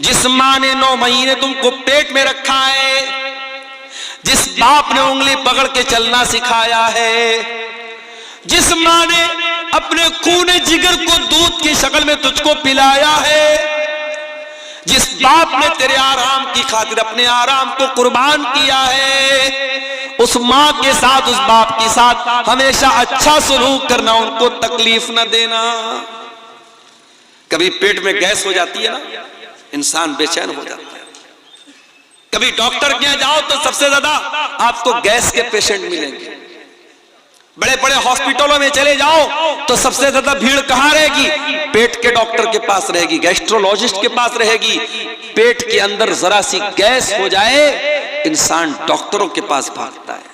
जिस माँ ने 9 महीने तुमको पेट में रखा है, जिस बाप ने उंगली पकड़ के चलना सिखाया है, जिस माँ ने अपने खूने जिगर को दूध की शक्ल में तुझको पिलाया है, जिस बाप ने तेरे आराम की खातिर अपने आराम को कुर्बान किया है, उस माँ के साथ, उस बाप के साथ हमेशा अच्छा सलूक करना, उनको तकलीफ न देना। कभी पेट में गैस हो जाती है ना, इंसान बेचैन हो जाता है। कभी डॉक्टर के यहाँ जाओ तो सबसे ज्यादा आपको गैस के पेशेंट मिलेंगे। बड़े बड़े हॉस्पिटलों में चले जाओ तो सबसे ज्यादा भीड़ कहां रहेगी? पेट के डॉक्टर के पास रहेगी, गैस्ट्रोलॉजिस्ट के पास रहेगी। पेट के अंदर जरा सी गैस हो जाए, इंसान डॉक्टरों के पास भागता है।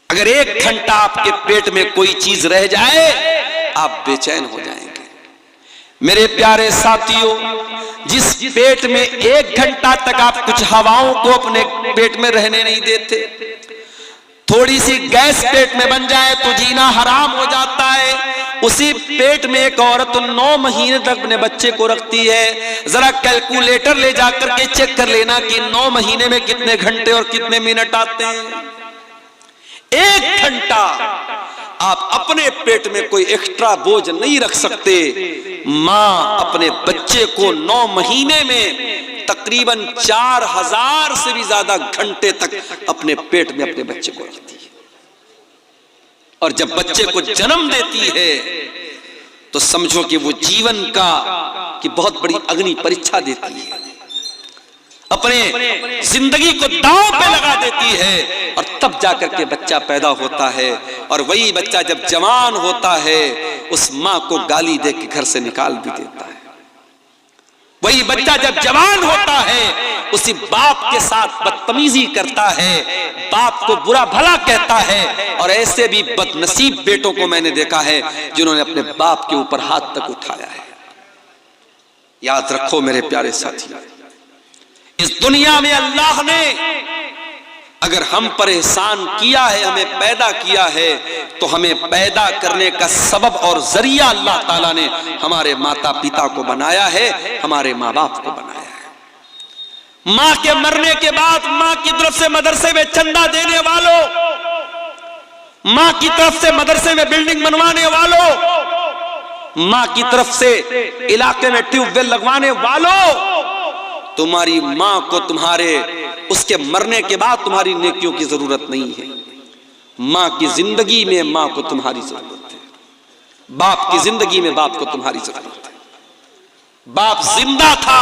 अगर 1 घंटा आपके पेट में कोई चीज रह जाए, आप बेचैन हो जाएंगे। मेरे प्यारे साथियों, जिस पेट में 1 घंटा तक आप कुछ हवाओं को अपने पेट में रहने नहीं देते, थोड़ी सी गैस पेट में बन जाए तो जीना हराम हो जाता है। उसी पेट में एक औरत 9 महीने तक अपने बच्चे को रखती है। जरा कैलकुलेटर ले जाकर के चेक कर लेना कि 9 महीने में कितने घंटे और कितने मिनट आते हैं। 1 घंटा आप अपने पेट में कोई एक्स्ट्रा बोझ नहीं रख सकते। मां अपने बच्चे को 9 महीने में तकरीबन 4000 से भी ज्यादा घंटे तक अपने पेट में अपने बच्चे को रखती है। और जब बच्चे को जन्म देती है तो समझो कि वो जीवन की बहुत बड़ी अग्नि परीक्षा देती है, अपने जिंदगी को दांव पे लगा देती है। और तब जाकर के बच्चा पैदा होता है। और वही बच्चा जब जवान होता है, उस मां को गाली दे के घर से निकाल भी देता है। वही बच्चा जब जवान होता है, उसी बाप के साथ बदतमीजी करता है, बाप को बुरा भला कहता है। और ऐसे भी बदनसीब बेटों को मैंने देखा है जिन्होंने अपने बाप के ऊपर हाथ तक उठाया है। याद रखो मेरे प्यारे साथियों, इस दुनिया में अल्लाह ने अगर हम पर एहसान किया है, हमें पैदा किया है, तो हमें पैदा करने का सबब और जरिया अल्लाह ताला ने हमारे माता पिता को बनाया है, हमारे माँ बाप को बनाया है। माँ के मरने के बाद माँ की तरफ से मदरसे में चंदा देने वालों, माँ की तरफ से मदरसे में बिल्डिंग बनवाने वालों, माँ की तरफ से इलाके में ट्यूबवेल लगवाने वालों, तुम्हारी माँ को तुम्हारे उसके मरने के बाद तुम्हारी नेकियों की जरूरत नहीं है। माँ की जिंदगी में माँ को तुम्हारी जरूरत है, बाप की जिंदगी में बाप को तुम्हारी जरूरत है। बाप जिंदा था,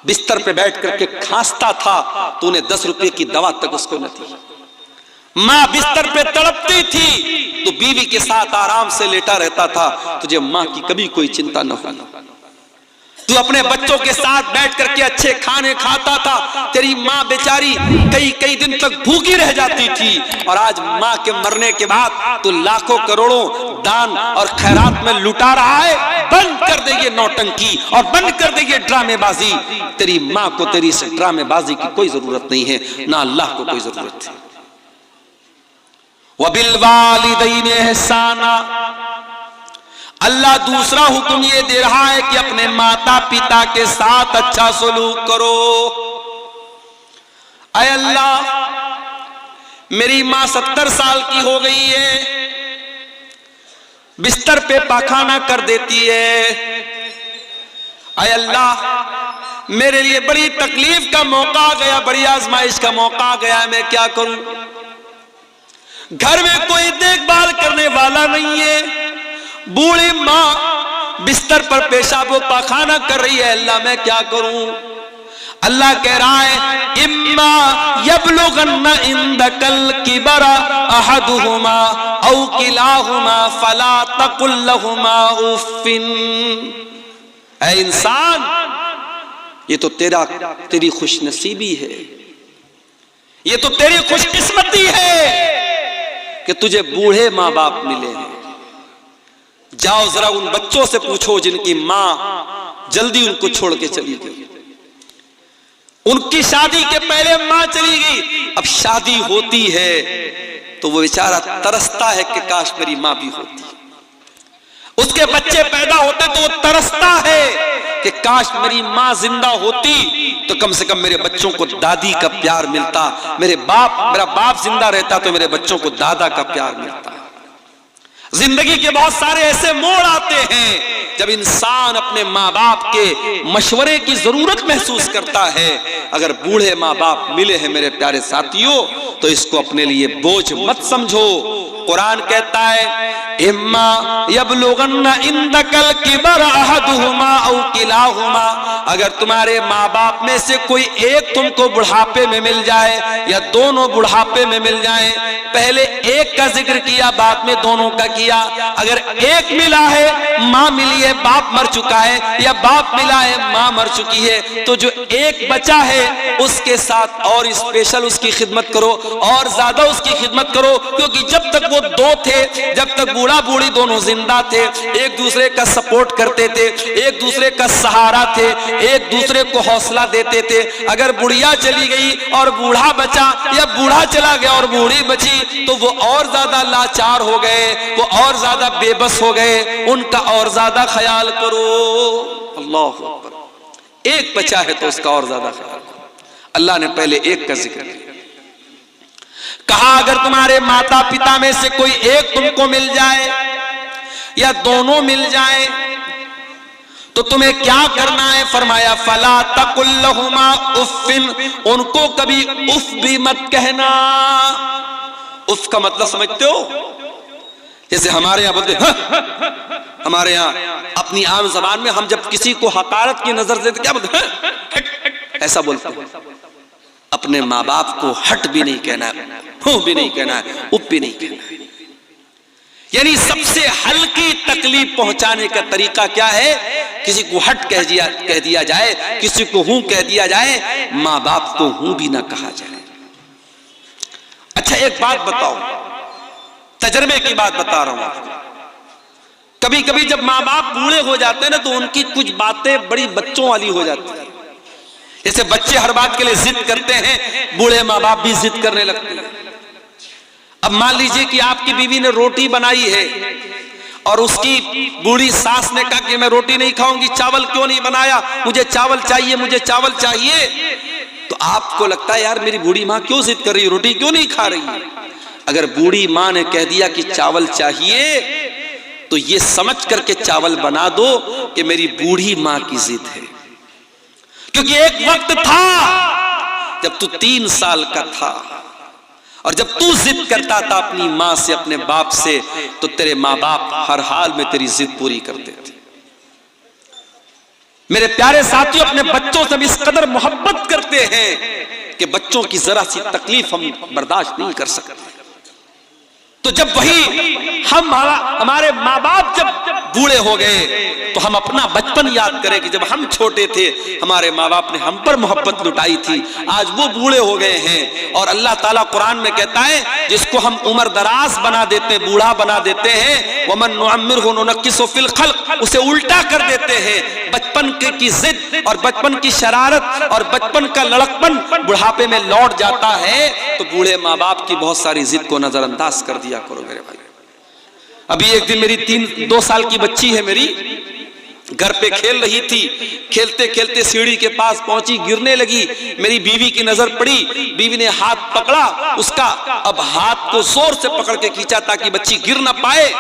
बिस्तर पे बैठ करके खांसता था तो उन्हें 10 रुपए की दवा तक उसको न थी। माँ बिस्तर पे तड़पती थी तो बीवी के साथ आराम से लेटा रहता था, तुझे माँ की कभी कोई चिंता न हुई। तू अपने बच्चों के साथ बैठ करके अच्छे खाने खाता था, तेरी माँ बेचारी कई कई दिन तक भूखी रह जाती थी। और आज माँ के मरने के बाद तू लाखों करोड़ों दान और खैरात में लुटा रहा है। बंद कर दे ये नौटंकी और बंद कर दे ये ड्रामेबाजी। तेरी माँ को तेरी इस ड्रामेबाजी की कोई जरूरत नहीं है, ना अल्लाह को कोई जरूरत है। वबिल वालिदैन एहसाना, अल्लाह दूसरा हुक्म ये दे रहा है कि अपने माता पिता के साथ अच्छा सलूक करो। अय अल्लाह, मेरी मां 70 साल की हो गई है, बिस्तर पे पाखाना कर देती है। अय अल्लाह, मेरे लिए बड़ी तकलीफ का मौका आ गया, बड़ी आजमाइश का मौका आ गया, मैं क्या करूं? घर में कोई देखभाल करने वाला नहीं है, बूढ़ी माँ बिस्तर पर पेशाब व पाखाना कर रही है। अल्लाह मैं क्या करूं? अल्लाह कह रहा है, इम्मा यबलुगन्ना इंदकल किबरा अहदुहुमा औ किलाहुमा फला तकुल लहुमा उफ्फिन। ऐ इंसान, ये तो तेरी खुशनसीबी है, ये तो तेरी खुशकिस्मती है कि तुझे बूढ़े माँ बाप मिले हैं। जाओ जरा उन बच्चों से पूछो जिनकी मां जल्दी उनको छोड़ के चली गई, उनकी शादी के पहले मां चली गई, अब शादी होती है तो वो बेचारा तरसता है कि काश मेरी मां भी होती। उसके बच्चे पैदा होते तो वो तरसता है कि काश मेरी माँ जिंदा होती तो कम से कम मेरे बच्चों को दादी का प्यार मिलता, मेरा बाप जिंदा रहता तो मेरे बच्चों को दादा का प्यार मिलता। जिंदगी के बहुत सारे ऐसे मोड़ आते हैं जब इंसान अपने माँ बाप के मशवरे की जरूरत महसूस करता है। अगर बूढ़े माँ बाप मिले हैं मेरे प्यारे साथियों तो इसको अपने लिए बोझ मत समझो। कुरान कहता है इम्मा यबलुगन्ना इंदकल किबर अहदुहुमा औ किलाहुमा, अगर तुम्हारे माँ बाप में से कोई एक तुमको बुढ़ापे में मिल जाए या दोनों बुढ़ापे में मिल जाए, पहले एक का जिक्र किया बाद में दोनों का किया। अगर एक मिला है माँ मिली है बाप मर चुका है, या बाप मिला है माँ मर चुकी है, तो जो एक बचा है उसके साथ और स्पेशल उसकी खिदमत करो और ज्यादा उसकी खिदमत करो, क्योंकि जब तक वो दो थे, जब तक बूढ़ा बूढ़ी दोनों जिंदा थे, एक दूसरे का सपोर्ट करते थे, एक दूसरे का सहारा थे, एक दूसरे को हौसला देते थे। अगर बुढ़िया चली गई और बूढ़ा बचा या बूढ़ा चला गया और बूढ़ी बची तो वो और ज्यादा लाचार हो गए, वो और ज्यादा बेबस हो गए, उनका और ज्यादा ख्याल करो। अल्लाह अकबर। एक बचा है तो उसका और ज्यादा ख्याल करो। अल्लाह ने पहले एक का जिक्र किया, कहा अगर तुम्हारे माता पिता में से कोई एक तुमको मिल जाए या दोनों मिल जाए तो तुम्हें क्या करना है? फरमाया फला तकुल लहुमा उफ्फिन, उनको कभी उफ भी मत कहना। उफ का मतलब समझते हो? जैसे हमारे यहाँ बोलते हैं, हमारे यहाँ अपनी आम जबान में हम जब किसी को हकारत की नजर से क्या बोलते हैं, ऐसा बोलते हैं। अपने माँ बाप को हट भी नहीं कहना है, हूं भी नहीं कहना है, उप भी नहीं कहना है। यानी सबसे हल्की तकलीफ पहुंचाने का तरीका क्या है? किसी को हट कह दिया जाए, किसी को हूं कह दिया जाए, माँ बाप को हूं भी ना कहा जाए। अच्छा एक बात बताओ, तजर्बे की बात बता रहा हूं आपको। कभी कभी जब माँ बाप बूढ़े हो जाते हैं ना तो उनकी कुछ बातें बड़ी बच्चों वाली हो जाती है। जैसे बच्चे हर बात के लिए जिद करते हैं, बूढ़े माँ बाप भी जिद करने लगते हैं। अब मान लीजिए कि आपकी बीवी ने रोटी बनाई है और उसकी बूढ़ी सास ने कहा कि मैं रोटी नहीं खाऊंगी, चावल क्यों नहीं बनाया, मुझे चावल चाहिए, मुझे चावल चाहिए। तो आपको लगता है यार मेरी बूढ़ी माँ क्यों जिद कर रही है, रोटी क्यों नहीं खा रही। अगर बूढ़ी माँ ने कह दिया कि चावल चाहिए तो ये समझ करके चावल बना दो कि मेरी बूढ़ी माँ की जिद है। क्योंकि एक वक्त था जब तू 3 साल का था और जब तू जिद करता था अपनी माँ से, अपने बाप से, तो तेरे माँ बाप हर हाल में तेरी जिद पूरी करते थे। मेरे प्यारे साथियों, अपने बच्चों से भी इस कदर मोहब्बत करते हैं कि बच्चों की जरा सी तकलीफ हम बर्दाश्त नहीं कर सकते। तो जब वही हमारे माँ बाप जब बूढ़े हो गए तो हम अपना बचपन याद करें कि जब हम छोटे थे हमारे माँ बाप ने हम पर मोहब्बत लुटाई थी। आज वो बूढ़े हो गए हैं और अल्लाह ताला कुरान में कहता है जिसको हम उम्र दराज बना देते हैं, बूढ़ा बना देते हैं, वमन नुअम्मिरहु नुनक्किसु फिल खल्क, उसे उल्टा कर देते हैं। बचपन की जिद और बचपन की शरारत और बचपन का लड़कपन बुढ़ापे में लौट जाता है। तो बूढ़े माँ बाप की बहुत सारी जिद को नजरअंदाज कर दिया करो मेरे भाई। अभी एक दिन मेरी 2 साल की बच्ची है, मेरी घर पे खेल रही थी, खेलते खेलते सीढ़ी के पास पहुंची, गिरने लगी। मेरी बीवी की नजर पड़ी, बीवी ने हाथ पकड़ा उसका, अब हाथ को जोर से पकड़ के खींचा ताकि बच्ची गिर ना पाए,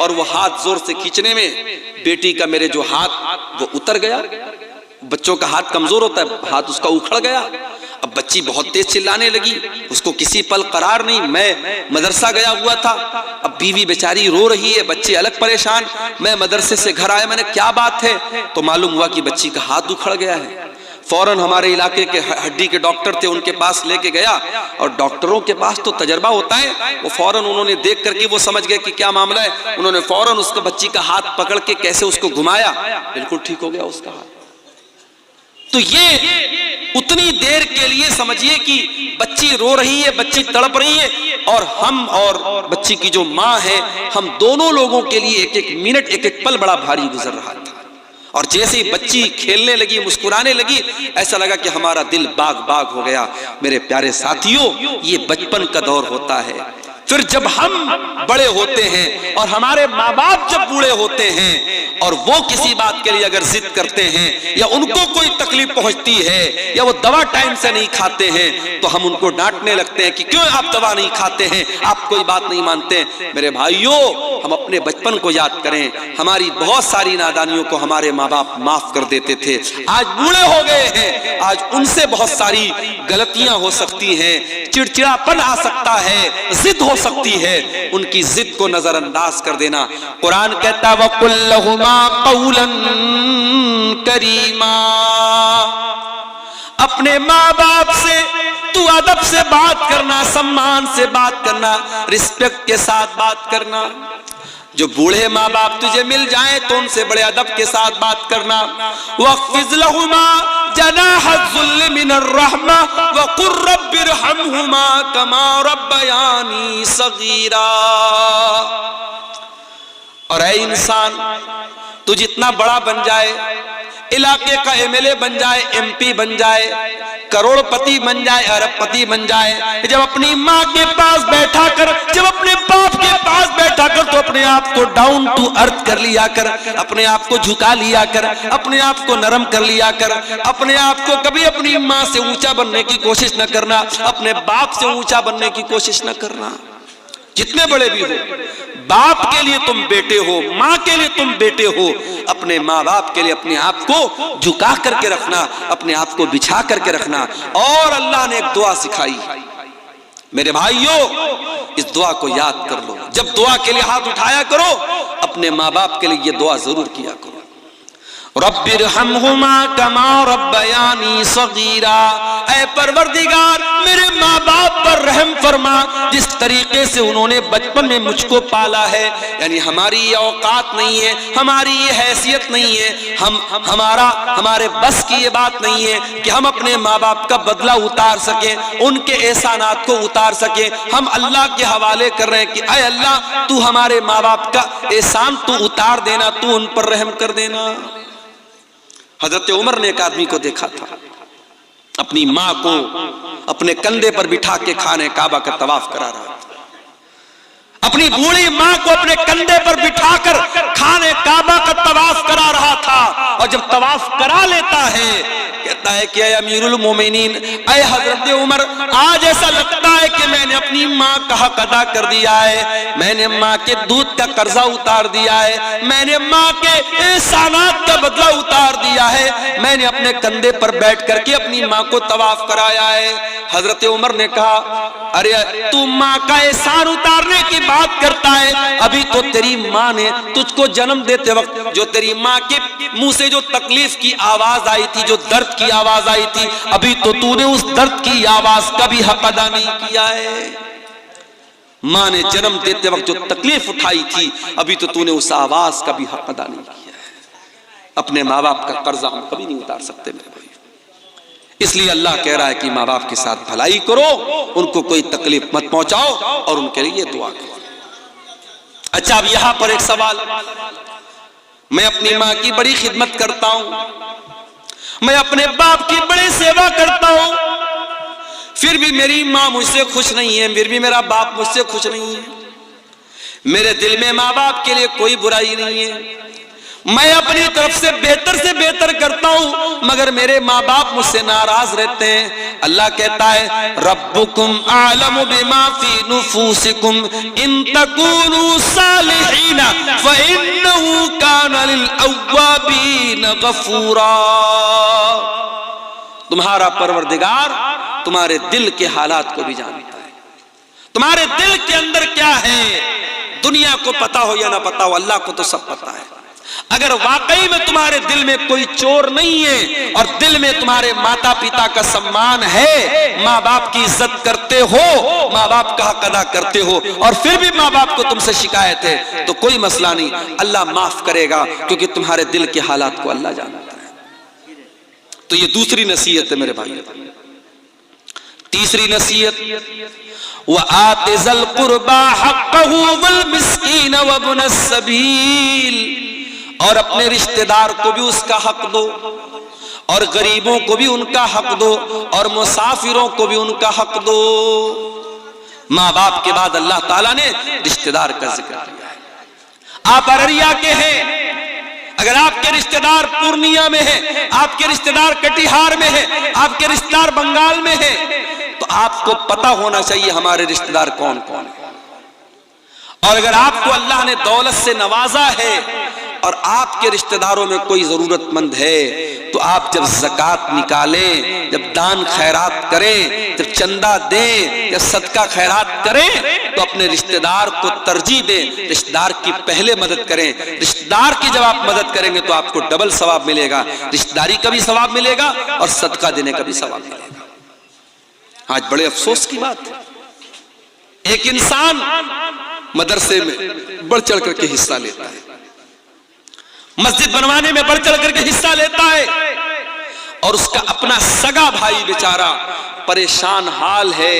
और वो हाथ जोर से खींचने में बेटी का मेरे जो हाथ वो उतर गया। बच्चों का हाथ कमजोर होता है, हाथ उसका उखड़ गया। अब बच्ची बहुत तेज चिल्लाने लगी, उसको किसी पल करार नहीं। मैं मदरसा गया हुआ था, अब बीवी बेचारी रो रही है, बच्चे अलग परेशान। मैं मदरसे से घर आया, मैंने क्या बात है, तो मालूम हुआ कि बच्ची का हाथ उखड़ गया है। फौरन हमारे इलाके के हड्डी के डॉक्टर थे, उनके पास लेके गया, और डॉक्टरों के पास तो तजर्बा होता है, वो फौरन उन्होंने देख करके वो समझ गए कि क्या मामला है। उन्होंने फौरन उसको बच्ची का हाथ पकड़ के कैसे उसको घुमाया, बिल्कुल ठीक हो गया उसका हाथ। तो ये उतनी देर के लिए समझिए कि बच्ची रो रही है, बच्ची तड़प रही है, और हम और बच्ची की जो माँ है, हम दोनों लोगों के लिए एक एक मिनट, एक एक पल बड़ा भारी गुजर रहा था। और जैसे ही बच्ची खेलने लगी, मुस्कुराने लगी, ऐसा लगा कि हमारा दिल बाग बाग हो गया। मेरे प्यारे साथियों, ये बचपन का दौर होता है। फिर जब हम बड़े होते हैं और हमारे माँ बाप जब बूढ़े होते हैं और वो किसी बात के लिए अगर जिद करते हैं या उनको कोई तकलीफ पहुंचती है या वो दवा टाइम से नहीं खाते हैं तो हम उनको डांटने लगते हैं कि क्यों आप दवा नहीं खाते हैं, आप कोई बात नहीं मानते। मेरे भाइयों, हम अपने बचपन को याद करें, हमारी बहुत सारी नादानियों को हमारे माँ बाप माफ कर देते थे। आज बूढ़े हो गए हैं, आज उनसे बहुत सारी गलतियां हो सकती हैं, चिड़चिड़ापन आ सकता है, जिद हो सकती है। उनकी जिद को नजरअंदाज कर देना। कुरान कहता है वकुल लहुमा कौलन करीमा, अपने माँ बाप से तू अदब से बात करना, सम्मान से बात करना, रिस्पेक्ट के साथ बात करना। जो बूढ़े माँ बाप तुझे मिल जाए तो उनसे बड़े अदब के साथ बात करना। वक़्फ़िज़ लहुमा जनाहज़्ज़ुल्लि मिनर रहमा वक़ुर रब्बिरहमहुमा कमा रब्बयानी सगीरा। और ऐ इंसान, तू जितना बड़ा बन जाए, इलाके का एमएलए बन जाए, एमपी बन जाए, करोड़पति बन जाए, अरबपति बन जाए, जब अपनी माँ के पास बैठा कर, जब अपने बाप के पास बैठा कर तो अपने आप को डाउन टू अर्थ कर लिया कर, अपने आप को झुका लिया कर, अपने आप को नरम कर लिया कर। अपने आप को कभी अपनी माँ से ऊंचा बनने की कोशिश न करना, अपने बाप से ऊंचा बनने की कोशिश न करना। जितने बड़े भी हो, बाप के लिए तुम बेटे हो, माँ के लिए तुम बेटे हो। अपने माँ बाप के लिए अपने आप को झुका करके रखना, अपने आप को बिछा करके रखना। और अल्लाह ने एक दुआ सिखाई, मेरे भाइयों, इस दुआ को याद कर लो। जब दुआ के लिए हाथ उठाया करो, अपने माँ बाप के लिए ये दुआ जरूर किया करो। रब्बिरहमहुमा कमा रब्बयानी सगीरा, ऐ परवरदिगार मेरे माँ बाप पर रहम फरमा, जिस तरीके से उन्होंने बचपन में मुझको पाला है। यानी हमारी ये औकात नहीं है, हमारी ये हैसियत नहीं है, हमारे बस की ये बात नहीं है कि हम अपने माँ बाप का बदला उतार सकें, उनके एहसानात को उतार सकें। हम अल्लाह के हवाले कर रहे हैं कि ऐ अल्लाह, तू हमारे माँ बाप का एहसान तू उतार देना, तू उन पर रहम कर देना। हजरत उमर ने एक आदमी को देखा था, अपनी माँ को अपने कंधे पर बिठा के खाने काबा का तवाफ करा रहा था। अपनी बूढ़ी माँ को अपने कंधे पर बिठाकर खाने काबा का तवाफ करा रहा था। और जब तवाफ करा लेता है, कहता है कि अमीरुल मोमिनीन, ऐ हजरत उमर, आज ऐसा लगता है कि मैंने अपनी माँ का हक अदा कर दिया है, मैंने माँ के दूध का कर्जा उतार दिया है, मैंने माँ के एहसानात का बदला उतार दिया है, मैंने अपने कंधे पर बैठ करके अपनी माँ को तवाफ कराया है। हजरत उमर ने कहा, अरे तू माँ का एहसान उतारने की बात करता है, अभी तो तेरी माँ ने तुझको जन्म देते वक्त जो तेरी माँ के मुंह से जो तकलीफ की आवाज आई थी, जो दर्द की आवाज आई थी, अभी तो तूने उस दर्द की आवाज का भी हक अदा नहीं किया है। माँ ने जन्म देते वक्त जो तकलीफ उठाई थी, अभी तो तूने उस आवाज का भी हक अदा नहीं किया है। अपने माँ बाप का कर्जा हम कभी नहीं उतार सकते मेरे भाई। इसलिए अल्लाह कह रहा है कि माँ बाप के साथ भलाई करो, उनको कोई तकलीफ मत पहुंचाओ और उनके लिए दुआ करो। अच्छा, अब यहां पर एक सवाल, मैं अपनी माँ की बड़ी खिदमत करता हूं, मैं अपने बाप की बड़ी सेवा करता हूं, फिर भी मेरी माँ मुझसे खुश नहीं है, फिर भी मेरा बाप मुझसे खुश नहीं है। मेरे दिल में माँ बाप के लिए कोई बुराई नहीं है, मैं अपनी तरफ से बेहतर करता हूं, मगर मेरे माँ बाप मुझसे नाराज रहते हैं। अल्लाह कहता है रब्बुकुम आलमु बिमा फी नुफूसिकुम इन तकूनु सालिहीन फइन्नहु काना लिल अव्वाबीन गफूरा। तुम्हारा परवरदिगार तुम्हारे दिल के हालात को भी जानता है, तुम्हारे दिल के अंदर क्या है, दुनिया को पता हो या ना पता हो, अल्लाह को तो सब पता है। अगर वाकई में तुम्हारे दिल में कोई चोर नहीं है और दिल में तुम्हारे माता पिता का सम्मान है, माँ बाप की इज्जत करते हो, माँ बाप का हक अदा करते हो, और फिर भी माँ बाप को तुमसे शिकायत है, तो कोई मसला नहीं, अल्लाह माफ करेगा, क्योंकि तुम्हारे दिल के हालात को अल्लाह जानता है। तो ये दूसरी नसीहत है मेरे भाई। तीसरी नसीहत, व आतिज़ल कुर्बा हक़्क़हु वल मिस्कीन व इब्नस सबील, और अपने रिश्तेदार को भी उसका हक दो, और गरीबों को भी उनका हक दो, और मुसाफिरों को भी उनका हक दो। माँ बाप के बाद अल्लाह ताला ने रिश्तेदार का जिक्र किया है। आप अररिया के हैं, अगर आपके रिश्तेदार पूर्णिया में है, आपके रिश्तेदार कटिहार में है, आपके रिश्तेदार बंगाल में है, तो आपको पता होना चाहिए हमारे रिश्तेदार कौन कौन है। और अगर आपको अल्लाह ने दौलत से नवाजा है और आपके रिश्तेदारों में कोई जरूरतमंद है, तो आप जब ज़कात निकालें, जब दान खैरात करें, जब चंदा दें, जब सदका खैरात करें, तो अपने रिश्तेदार को तरजीह दें, रिश्तेदार की पहले मदद करें। रिश्तेदार की जब आप मदद करेंगे तो आपको डबल सवाब मिलेगा, रिश्तेदारी का भी सवाब मिलेगा और सदका देने का भी सवाब मिलेगा। आज बड़े अफसोस की बात है, एक इंसान मदरसे में बढ़ चढ़ करके हिस्सा लेता है, मस्जिद बनवाने में बढ़ चढ़ करके हिस्सा लेता है, और उसका अपना सगा भाई बेचारा परेशान हाल है,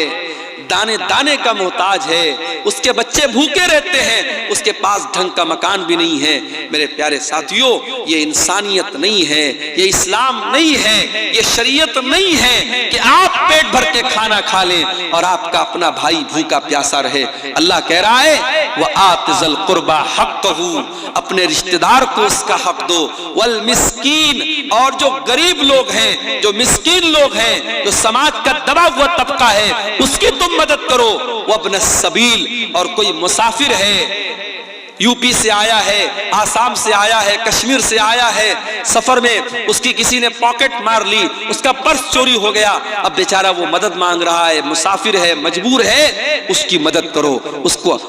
दाने दाने का मोहताज है, उसके बच्चे भूखे रहते हैं, उसके पास ढंग का मकान भी नहीं है। मेरे प्यारे साथियों, ये इंसानियत नहीं है, ये इस्लाम नहीं है, ये शरीयत नहीं है कि आप पेट भर के खाना खा लें और आपका अपना भाई भूखा प्यासा रहे। अल्लाह कह रहा है वह आतिज़ल कुर्बा हक़्क़हू, अपने रिश्तेदार को उसका हक दो, वल मिस्कीन, और जो गरीब लोग हैं, जो मिस्कीन लोग हैं, जो समाज का दबा हुआ तबका है, उसकी तुम मदद करो। वब्न सबील, और कोई मुसाफिर है, यूपी से आया है, आसाम से आया है, कश्मीर से आया है, सफर में उसकी किसी ने पॉकेट मार ली, उसका पर्स चोरी हो गया, अब बेचारा वो मदद मांग रहा है, मुसाफिर है, मजबूर है, उसकी मदद करो,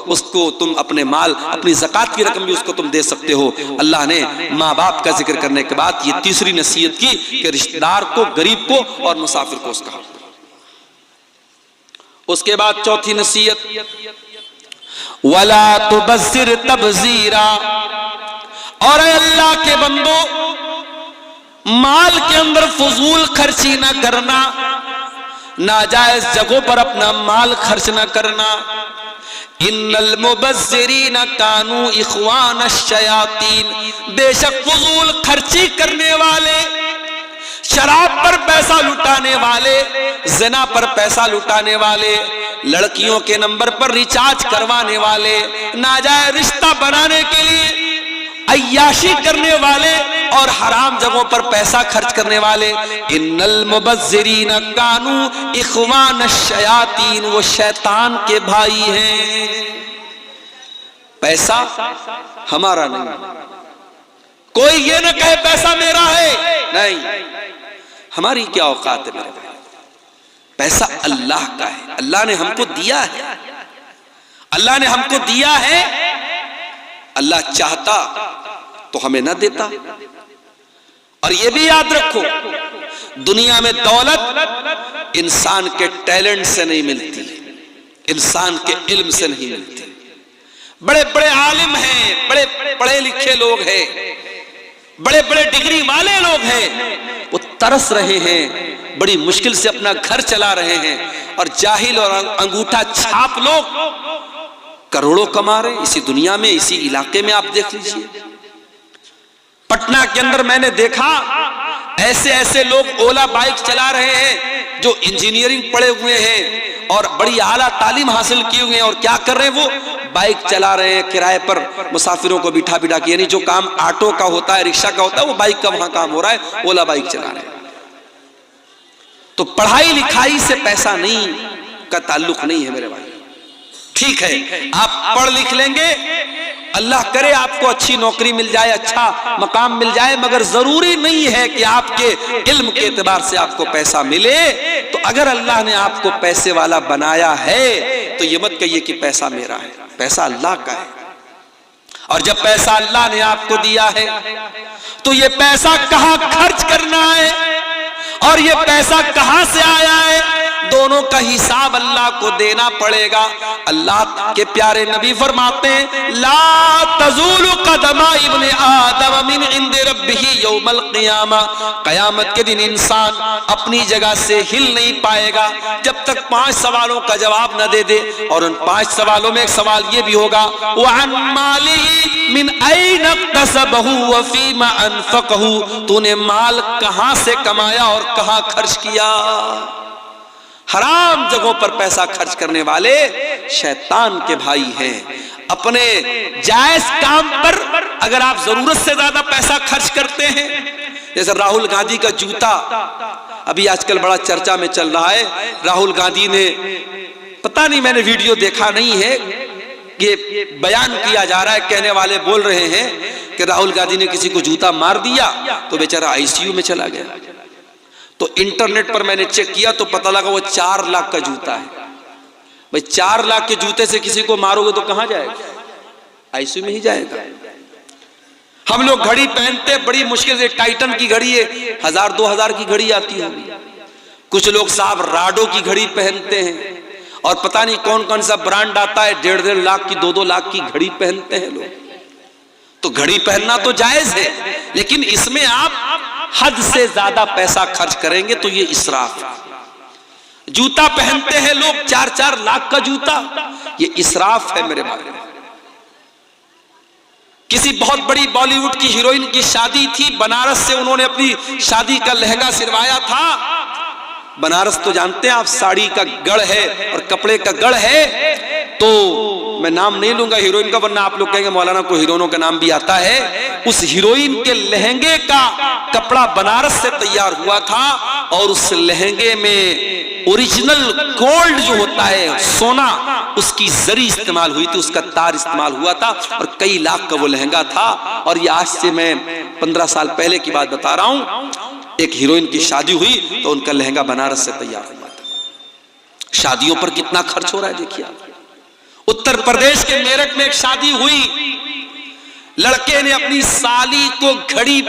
उसको तुम अपने माल, अपनी ज़कात की रकम भी उसको तुम दे सकते हो। अल्लाह ने माँ बाप का जिक्र करने के बाद ये तीसरी नसीहत की कि रिश्तेदार को, गरीब को और मुसाफिर को उसका हक। उसके बाद चौथी नसीहत, वला तुबज़िर तबज़ीरा, और अल्लाह के बंदो, माल के अंदर फजूल खर्ची ना करना, नाजायज जगहों पर अपना माल खर्च ना करना। इन्नल मुबज़्ज़िरीन कानू इख़वान अश-शयातीन, बेशक फजूल खर्ची करने वाले, शराब पर पैसा लुटाने वाले, ज़िना पर पैसा लुटाने वाले, लड़कियों के नंबर पर रिचार्ज करवाने वाले, नाजायज रिश्ता बनाने के लिए अय्याशी करने वाले और हराम जगहों पर पैसा खर्च करने वाले, इन्नल मुबज़्ज़िरीन कानू इख़वान अश-शयातीन, वो शैतान के भाई हैं। पैसा हमारा नहीं, कोई ये ना कहे पैसा मेरा है, नहीं, हमारी क्या औकात है मेरे भाई, पैसा अल्लाह का है, अल्लाह ने हमको दिया है, अल्लाह ने हमको दिया है, अल्लाह चाहता तो हमें ना देता। और ये भी याद रखो, दुनिया में दौलत इंसान के टैलेंट से नहीं मिलती, इंसान के इल्म से नहीं मिलती। बड़े बड़े आलिम हैं, बड़े पढ़े लिखे लोग हैं, बड़े बड़े डिग्री वाले लोग हैं, वो तरस रहे हैं, बड़ी मुश्किल से अपना घर चला रहे हैं, और जाहिल और अंगूठा छाप लोग करोड़ों कमा रहे इसी दुनिया में, इसी इलाके में। आप देख लीजिए, पटना के अंदर मैंने देखा ऐसे ऐसे लोग ओला बाइक चला रहे हैं जो इंजीनियरिंग पढ़े हुए हैं और बड़ी आला तालीम हासिल किए हुए हैं, और क्या कर रहे हैं, वो बाइक चला रहे हैं किराए पर, मुसाफिरों को बिठा बिठा के, यानी जो काम ऑटो का होता है, रिक्शा का होता है, वो बाइक का वहां काम हो रहा है, ओला बाइक चला रहे हैं। तो पढ़ाई लिखाई से पैसा नहीं का ताल्लुक नहीं है मेरे भाई। ठीक है, आप पढ़ लिख लेंगे, अल्लाह करे आपको अच्छी नौकरी मिल जाए, अच्छा मकाम मिल जाए, मगर जरूरी नहीं है कि आपके इल्म के एतबार से आपको पैसा मिले। तो अगर अल्लाह ने आपको पैसे वाला बनाया है तो ये मत कहिए कि पैसा मेरा है, पैसा अल्लाह का है। और जब पैसा अल्लाह ने आपको दिया है तो ये पैसा कहां खर्च करना है और ये पैसा कहां से आया है, दोनों का हिसाब अल्लाह को देना पड़ेगा। अल्लाह के प्यारे नबी फरमाते हैं, ला तज़ूलु क़दमा इब्न आदम मिन इंदि रब्बिही यौमल क़ियामा, क़यामत के दिन इंसान अपनी जगह से हिल नहीं पाएगा जब तक 5 सवालों का जवाब न दे दे। और उन 5 सवालों में एक सवाल ये भी होगा, व अन मालिही मिन ऐन इक्तसबहु व फ़ीमा अनफ़क़हु, तूने माल कहां से कमाया और कहां खर्च किया। हराम जगहों पर पैसा खर्च करने वाले शैतान के भाई हैं। अपने जायज काम पर अगर आप जरूरत से ज्यादा पैसा खर्च करते हैं, जैसे राहुल गांधी का जूता अभी आजकल बड़ा चर्चा में चल रहा है। राहुल गांधी ने, पता नहीं, मैंने वीडियो देखा नहीं है, ये बयान किया जा रहा है, कहने वाले बोल रहे हैं कि राहुल गांधी ने किसी को जूता मार दिया तो बेचारा आईसीयू में चला गया। तो इंटरनेट पर मैंने चेक किया तो पता लगा वो 4 लाख का जूता है। भाई 4 लाख के जूते से किसी को मारोगे तो कहां जाएगा? आईसीयू में ही जाएगा। हम लोग घड़ी पहनते बड़ी मुश्किल से, टाइटन की घड़ी है, 1000-2000 की घड़ी आती होगी। कुछ लोग साहब राडो की घड़ी पहनते हैं और पता नहीं कौन कौन सा ब्रांड आता है, 1.5 लाख की 2-2 लाख की घड़ी पहनते हैं लोग। तो घड़ी पहनना तो जायज है, लेकिन इसमें आप हद से ज्यादा पैसा खर्च करेंगे तो ये इसराफ है। जूता पहनते हैं लोग 4-4 लाख का जूता, ये इसराफ है मेरे भाई। किसी बहुत बड़ी बॉलीवुड की हीरोइन की शादी थी, बनारस से उन्होंने अपनी शादी का लहंगा सिलवाया था। बनारस तो जानते हैं आप, साड़ी का गढ़ है और कपड़े का गढ़ है। तो मैं नाम नहीं लूंगा हीरोइन का, वरना आप लोग कहेंगे मौलाना को हीरोइनों का नाम भी आता है। उस हीरोइन के लहंगे का कपड़ा बनारस से तैयार हुआ था और उस लहंगे में ओरिजिनल गोल्ड जो होता है, सोना, उसकी जरी इस्तेमाल हुई थी, उसका तार इस्तेमाल हुआ था और कई लाख का वो लहंगा था। और ये आज से मैं 15 साल पहले की बात बता रहा हूं। एक हीरोइन की शादी हुई तो उनका लहंगा बनारस से तैयार हुआ था। शादियों पर कितना खर्च हो रहा है देखिए। उत्तर प्रदेश के मेरठ में एक शादी हुई, लड़के ने अपनी साली को घड़ी,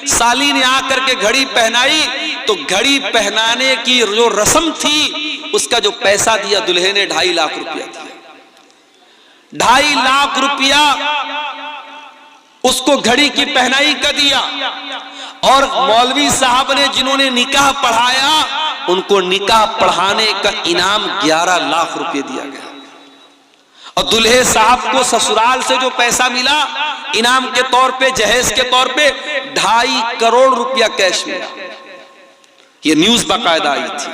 साली ने आकर के घड़ी पहनाई तो घड़ी पहनाने की जो रस्म थी उसका जो पैसा दिया दुल्हे ने 2.5 लाख रुपया दिया। 2.5 लाख रुपया उसको घड़ी की पहनाई का दिया। और मौलवी साहब ने जिन्होंने निकाह पढ़ाया उनको निकाह पढ़ाने का इनाम 11 लाख रुपए दिया गया। और दूल्हे साहब को ससुराल से जो पैसा मिला इनाम के तौर पे, जहेज के तौर पे 2.5 करोड़ रुपया कैश मिला। ये न्यूज बाकायदा आई थी।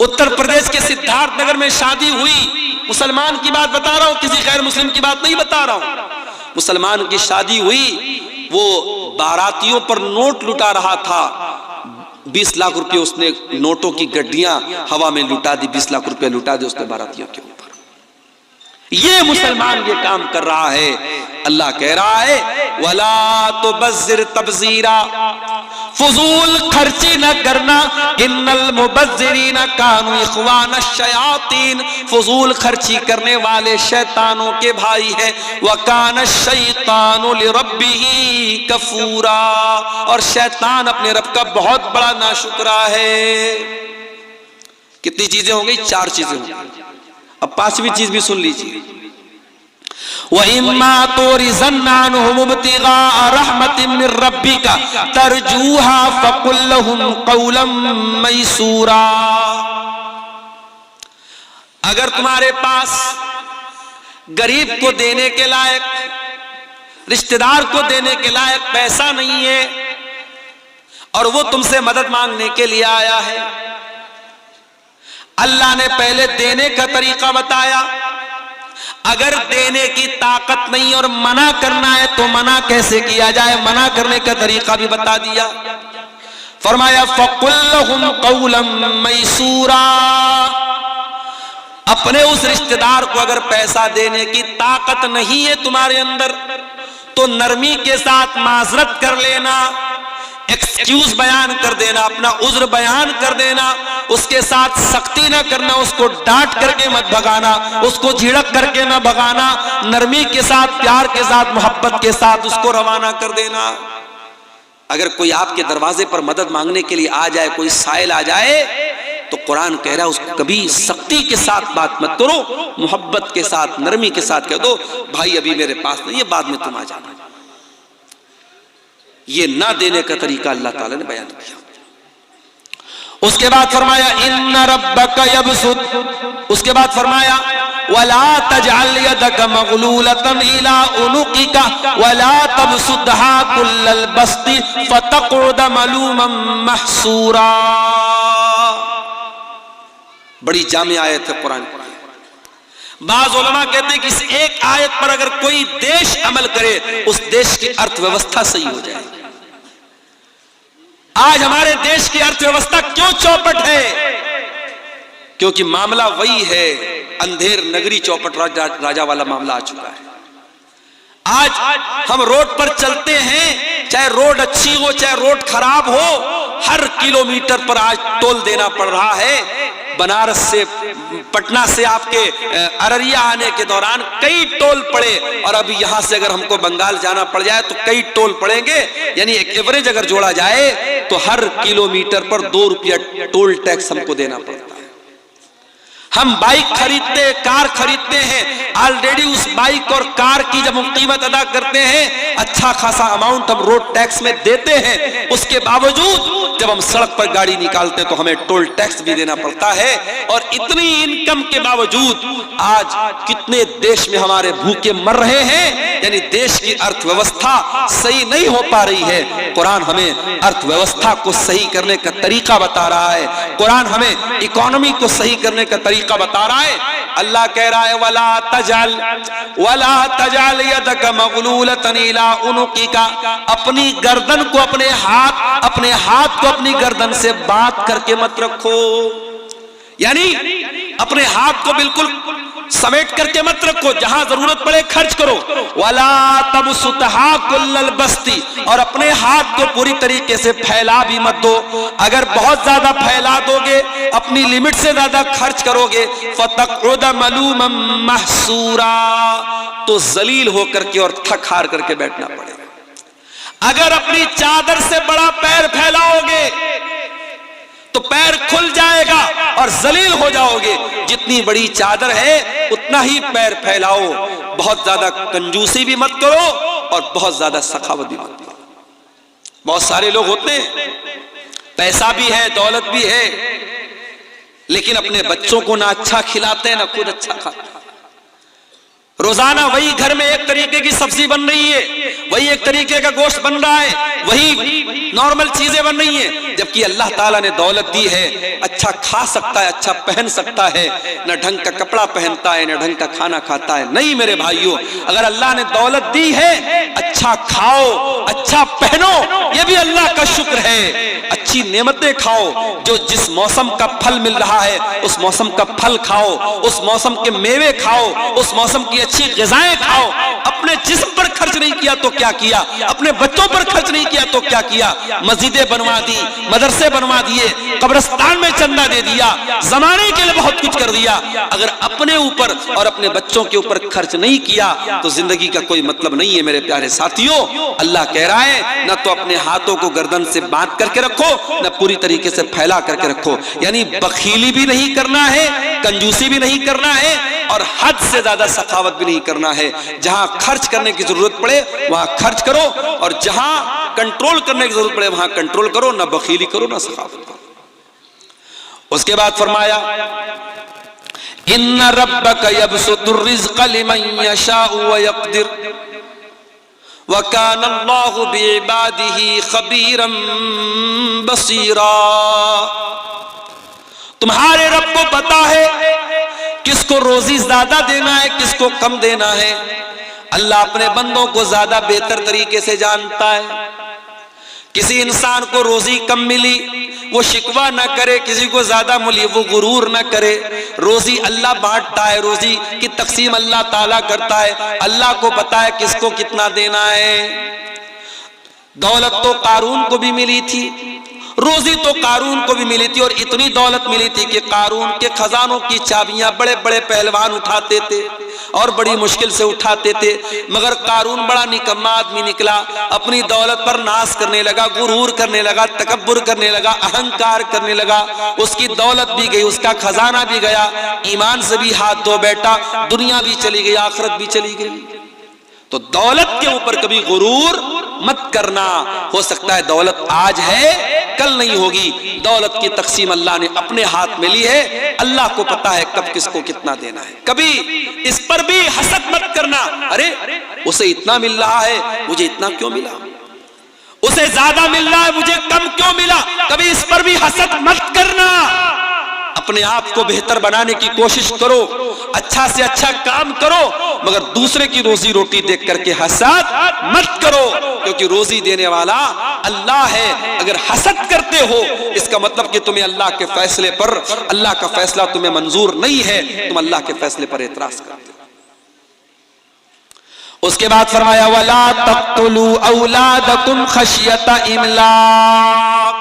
उत्तर प्रदेश के सिद्धार्थ नगर में शादी हुई, मुसलमान की बात बता रहा हूं, किसी गैर मुस्लिम की बात नहीं बता रहा हूं। मुसलमान की शादी हुई, वो बारातियों पर नोट लुटा रहा था। 20 लाख रुपए उसने नोटों की गड्डियां हवा में लुटा दी, 20 लाख रुपए लुटा दी उसने बारातियों के ऊपर। ये मुसलमान ये काम कर रहा है। अल्लाह कह रहा है वला तो बज़िर तबज़ीरा, फजूल खर्ची न करना, इन्नल मुबज़्ज़िरीना कानू इख़वान शयातीन, फजूल खर्ची करने वाले शैतानों के भाई हैं। वकान शैतानु लिरब्बिही कफूरा, और शैतान अपने रब का बहुत बड़ा नाशुक्रा है। कितनी चीजें हो गई? 4 चीजें हो गई। अब 5वीं चीज भी सुन लीजिए। वइम्मा तुरिज़न्नाहुम इब्तिगा रहमतिन मिर रब्बिका तरजूहा फकुल लहुम क़ौलन मैसूरा, अगर तुम्हारे पास गरीब को देने के लायक, रिश्तेदार को देने के लायक पैसा नहीं है और वो तुमसे मदद मांगने के लिए आया है, अल्लाह ने पहले देने का तरीका बताया। अगर देने की ताकत नहीं और मना करना है तो मना कैसे किया जाए, मना करने का तरीका भी बता दिया। फरमाया फकुल लहुम क़ौलन मैसूरा, अपने उस रिश्तेदार को अगर पैसा देने की ताकत नहीं है तुम्हारे अंदर तो नरमी के साथ माजरत कर लेना, एक्सक्यूज बयान कर देना, अपना उज्र बयान कर देना, उसके साथ सख्ती ना करना, उसको डांट करके मत भगाना, उसको झिड़क करके ना भगाना, नरमी के साथ, प्यार के साथ, मोहब्बत के साथ उसको रवाना कर देना। अगर कोई आपके दरवाजे पर मदद मांगने के लिए आ जाए, कोई साइल आ जाए, तो कुरान कह रहा है उसको कभी सख्ती के साथ बात मत करो, मोहब्बत के साथ, नरमी के साथ कह दो भाई अभी मेरे पास नहीं है, बाद में तुम आ जाना। ये ना देने का तरीका अल्लाह ताला ने बयान किया। उसके बाद फरमाया इन्ना रब्बका यबसुत, उसके बाद फरमाया वला तजअल यदका मगलूलतन इला उनुकिका वला तबसुतहा कुल्लल बस्ति फतक़उद मलूमन महसूरा। बड़ी जामे आयत है कुरान की। बाज़ उलमा कहते हैं कि इस एक आयत पर अगर कोई देश अमल करे उस देश की अर्थव्यवस्था सही हो जाएगी। आज हमारे देश की अर्थव्यवस्था क्यों चौपट है? क्योंकि मामला वही है, अंधेर नगरी चौपट राजा वाला मामला आ चुका है। आज हम रोड पर चलते हैं, चाहे रोड अच्छी हो चाहे रोड खराब हो, हर किलोमीटर पर आज टोल देना पड़ रहा है। बनारस से, पटना से आपके अररिया आने के दौरान कई टोल पड़े, और अभी यहां से अगर हमको बंगाल जाना पड़ जाए तो कई टोल पड़ेंगे। यानी एक एवरेज अगर जोड़ा जाए तो हर किलोमीटर पर 2 रुपया टोल टैक्स हमको देना पड़ता है। हम बाइक खरीदते, कार खरीदते हैं, ऑलरेडी उस बाइक और कार की जब हम कीमत अदा करते हैं, अच्छा खासा अमाउंट हम रोड टैक्स में देते हैं। उसके बावजूद जब हम सड़क पर गाड़ी निकालते हैं तो हमें टोल टैक्स भी देना पड़ता है। और इतनी इनकम के बावजूद आज कितने देश में हमारे भूखे मर रहे हैं। यानी देश की अर्थव्यवस्था सही नहीं हो पा रही है। कुरान हमें अर्थव्यवस्था को सही करने का तरीका बता रहा है। कुरान हमें इकोनॉमी को सही करने का तरीका बता रहा है। अल्लाह कह रहा है वला तजाल यदक मगलूलतन इला उनुकिका, अपनी गर्दन को अपने हाथ को अपनी गर्दन से बात करके मत रखो। यानी अपने हाथ को बिल्कुल समेट करके मत रखो, जहां जरूरत पड़े खर्च करो। वला तबसुतहा कुल्लल बस्ती, और अपने हाथ को पूरी तरीके से फैला भी मत दो। अगर बहुत ज्यादा फैला दोगे, अपनी लिमिट से ज्यादा खर्च करोगे, फतक़उद मलूमम महसूरा, तो जलील होकर के और थक हार करके बैठना पड़ेगा। अगर अपनी चादर से बड़ा पैर फैलाओगे तो पैर खुल जाएगा और जलील हो जाओगे। जितनी बड़ी चादर है उतना ही पैर फैलाओ। बहुत ज्यादा कंजूसी भी मत करो और बहुत ज्यादा सखावत भी मत करो। बहुत सारे लोग होते हैं, पैसा भी है, दौलत भी है, लेकिन अपने बच्चों को ना अच्छा खिलाते हैं ना खुद अच्छा खाते हैं। रोजाना वही घर में एक तरीके की सब्जी बन रही है, वही एक तरीके का गोश्त बन रहा है, वही नॉर्मल चीजें बन रही हैं। जबकि अल्लाह ताला ने दौलत दी है, अच्छा खा सकता है, अच्छा पहन सकता है, न ढंग का कपड़ा पहनता है, न ढंग का खाना खाता है। नहीं मेरे भाइयों, अगर अल्लाह ने दौलत दी है, अच्छा खाओ, अच्छा पहनो, यह भी अल्लाह का शुक्र है। अच्छी नेमतें खाओ, जो जिस मौसम का फल मिल रहा है उस मौसम का फल खाओ, उस मौसम के मेवे खाओ, उस मौसम की अच्छी ग़िज़ाएं खाओ। अपने जिस्म पर खर्च नहीं किया तो क्या किया, अपने बच्चों पर खर्च नहीं किया तो क्या किया। मस्जिदें बनवा दी, मदरसे बनवा दिए, कब्रिस्तान में चंदा दे दिया, जमाने के लिए बहुत कुछ कर दिया। अगर अपने ऊपर और अपने बच्चों के ऊपर खर्च नहीं किया तो जिंदगी का कोई मतलब नहीं है मेरे प्यारे साथियों। अल्लाह कह रहा है न तो अपने हाथों को गर्दन से बांध करके रखो, न पूरी तरीके से फैला करके रखो। यानी बखीली भी नहीं करना है, कंजूसी भी नहीं करना है, और हद से ज्यादा सखावत भी नहीं करना है। जहां खर्च करने की जरूरत पड़े वहां खर्च करो, और जहां कंट्रोल करने की जरूरत पड़े वहां कंट्रोल करो, ना बखीली करो ना सखावत करो। उसके बाद फरमाया इन्ना रब्बका यबसुतुर रिज़्क़ लिमन यशाउ व यक़दिर व काना अल्लाहु बिइबादिही खबीरन बसीरा। तुम्हारे रब को पता है किसको रोजी ज्यादा देना है, किसको कम देना है। अल्लाह अपने बंदों को ज्यादा बेहतर तरीके से जानता है। किसी इंसान को रोजी कम मिली वो शिकवा ना करे, किसी को ज्यादा मिली वो गुरूर ना करे। रोजी अल्लाह बांटता है, रोजी की तकसीम अल्लाह ताला करता है। अल्लाह को पता है किसको कितना देना है। दौलत तो कारून को भी मिली थी, रोजी तो कारून को भी मिली थी, और इतनी दौलत मिली थी कि कारून के खजानों की चाबियां बड़े बड़े पहलवान उठाते थे और बड़ी मुश्किल से उठाते थे। मगर कारून बड़ा निकम्मा आदमी निकला, अपनी दौलत पर नाश करने लगा, गुरूर करने लगा, तकब्बुर करने लगा, अहंकार करने लगा। उसकी दौलत भी गई, उसका खजाना भी गया, ईमान से भी हाथ धो बैठा, दुनिया भी चली गई, आखिरत भी चली गई। तो दौलत के ऊपर कभी गुरूर मत करना। हो सकता है दौलत आज है कल नहीं होगी। दौलत की तकसीम अल्लाह ने अपने हाथ में ली है, अल्लाह को पता है कब किसको कितना देना है। कभी इस पर भी हसद मत करना, अरे उसे इतना मिल रहा है मुझे इतना क्यों मिला, उसे ज्यादा मिल रहा है मुझे कम क्यों मिला। कभी इस पर भी हसद मत करना। अपने आप को बेहतर बनाने की कोशिश करो, अच्छा से अच्छा काम करो, मगर दूसरे की रोजी रोटी देख करके हसद मत करो, क्योंकि रोजी देने वाला अल्लाह है। अगर हसद करते हो इसका मतलब कि तुम्हें अल्लाह के फैसले पर, अल्लाह का फैसला तुम्हें मंजूर नहीं है, तुम अल्लाह के फैसले पर एतराज करते हो। उसके बाद फरमाया वला तक़्तुलू औलादकुम खशियत इमलाक,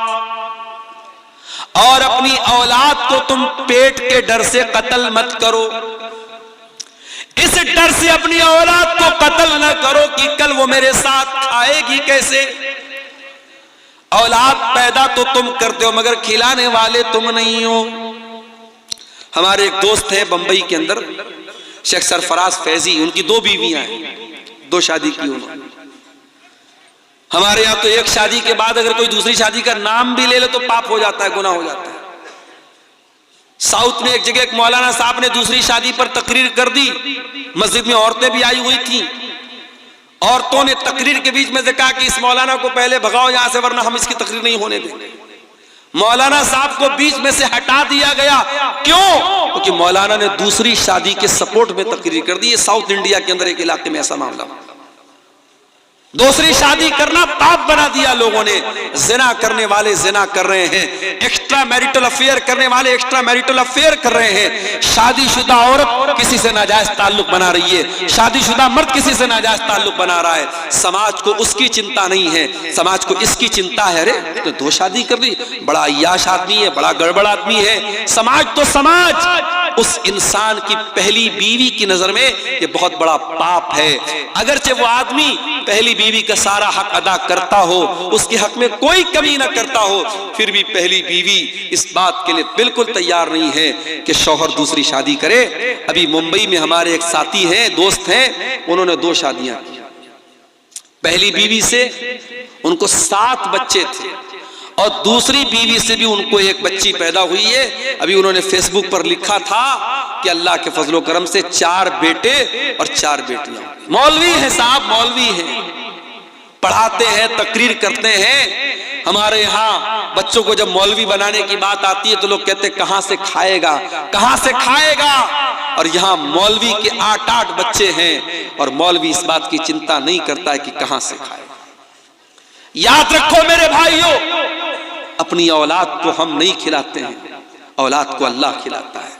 और अपनी औलाद को तुम पेट के डर से कत्ल मत करो। इस डर से अपनी औलाद को कत्ल न करो कि कल वो मेरे साथ खाएगी कैसे। औलाद पैदा तो तुम करते हो मगर खिलाने वाले तुम नहीं हो। हमारे एक दोस्त है बंबई के अंदर, शेख सरफराज फैजी, उनकी 2 बीवियां हैं, 2 शादी की उन्होंने। हमारे यहाँ तो एक शादी के बाद अगर कोई दूसरी शादी का नाम भी ले ले तो पाप हो जाता है, गुनाह हो जाता है। साउथ में एक जगह एक मौलाना साहब ने दूसरी शादी पर तकरीर कर दी, मस्जिद में औरतें भी आई हुई थी। औरतों ने तकरीर के बीच में से कहा कि इस मौलाना को पहले भगाओ यहां से, वरना हम इसकी तकरीर नहीं होने देंगे। मौलाना साहब को बीच में से हटा दिया गया। क्यों? क्योंकि मौलाना ने दूसरी शादी के सपोर्ट में तकरीर कर दी। साउथ इंडिया के अंदर एक इलाके में ऐसा मामला, दूसरी शादी करना पाप बना दिया लोगों ने। जिना करने वाले जिना कर रहे हैं, एक्स्ट्रा मैरिटल अफेयर करने वाले एक्स्ट्रा मैरिटल अफेयर कर रहे हैं। शादीशुदा औरत किसी से नाजायज ताल्लुक बना रही है, शादीशुदा मर्द किसी से नाजायज ताल्लुक बना रहा है। समाज को उसकी चिंता नहीं है, समाज को इसकी चिंता है, अरे तो 2 शादी कर दी, बड़ा अय्याश आदमी है, बड़ा गड़बड़ आदमी है। समाज तो समाज उस इंसान की पहली बीवी की नजर में ये बहुत बड़ा पाप है। अगरचे वो आदमी पहली बीवी का सारा हक अदा करता हो, उसके हक में कोई कमी ना करता हो, फिर भी पहली बीवी इस बात के लिए बिल्कुल तैयार नहीं है कि शौहर दूसरी शादी करे। अभी मुंबई में हमारे एक साथी हैं, दोस्त हैं, उन्होंने 2 शादियां की। पहली बीवी से उनको 7 बच्चे थे और दूसरी बीवी से भी उनको 1 बच्ची पैदा हुई है। अभी उन्होंने फेसबुक पर लिखा था कि अल्लाह के फजलो करम से 4 बेटे और 4 बेटियां। मौलवी है साहब, मौलवी हैं, पढ़ाते हैं, तकरीर करते हैं। हमारे यहाँ बच्चों को जब मौलवी बनाने की बात आती है तो लोग कहते हैं कहां से खाएगा, कहां से खाएगा। और यहाँ मौलवी के 8-8 बच्चे हैं और मौलवी इस बात की चिंता नहीं करता है कि कहां से खाएगा। याद रखो मेरे भाइयों, अपनी औलाद को हम नहीं खिलाते हैं, औलाद को अल्लाह खिलाता है।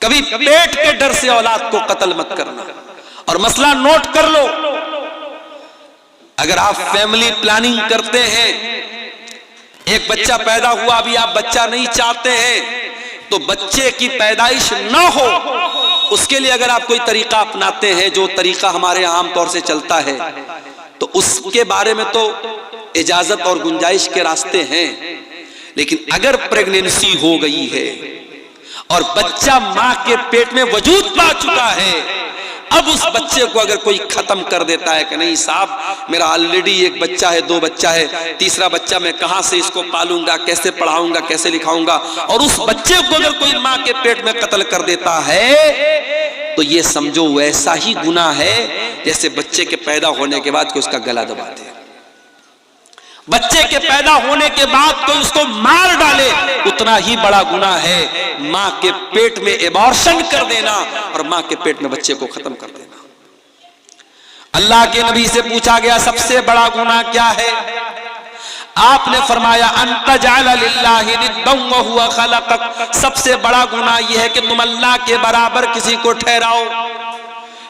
कभी पेट के डर से औलाद को कत्ल मत करना। और मसला नोट कर लो, अगर आप फैमिली प्लानिंग करते हैं, एक बच्चा पैदा हुआ, अभी आप बच्चा नहीं चाहते हैं, तो बच्चे की पैदाइश ना हो उसके लिए अगर आप कोई तरीका अपनाते हैं, जो तरीका हमारे आमतौर से चलता है, तो उसके बारे में तो इजाजत और गुंजाइश के रास्ते हैं। लेकिन अगर प्रेगनेंसी हो गई है और बच्चा मां के पेट में वजूद पा चुका है, अब उस बच्चे को अगर कोई खत्म कर देता है कि नहीं साहब मेरा ऑलरेडी 1 बच्चा है, 2 बच्चा है, तीसरा बच्चा मैं कहां से इसको पालूंगा, कैसे पढ़ाऊंगा, कैसे लिखाऊंगा, और उस बच्चे को अगर कोई मां के पेट में कत्ल कर देता है तो ये समझो वैसा ही गुनाह है जैसे बच्चे के पैदा होने के बाद कोई उसका गला दबाते हैं। बच्चे के पैदा होने के बाद कोई उसको मार डाले, उतना ही बड़ा गुनाह है मां के पेट में एबॉर्शन कर देना और मां के पेट में बच्चे को खत्म कर देना। अल्लाह के नबी से पूछा गया सबसे बड़ा गुनाह क्या है? आपने फरमाया अंतजाल लिल्लाहि निद्दन व हुवा खलक़क, सबसे बड़ा गुनाह यह है कि तुम अल्लाह के बराबर किसी को ठहराओ।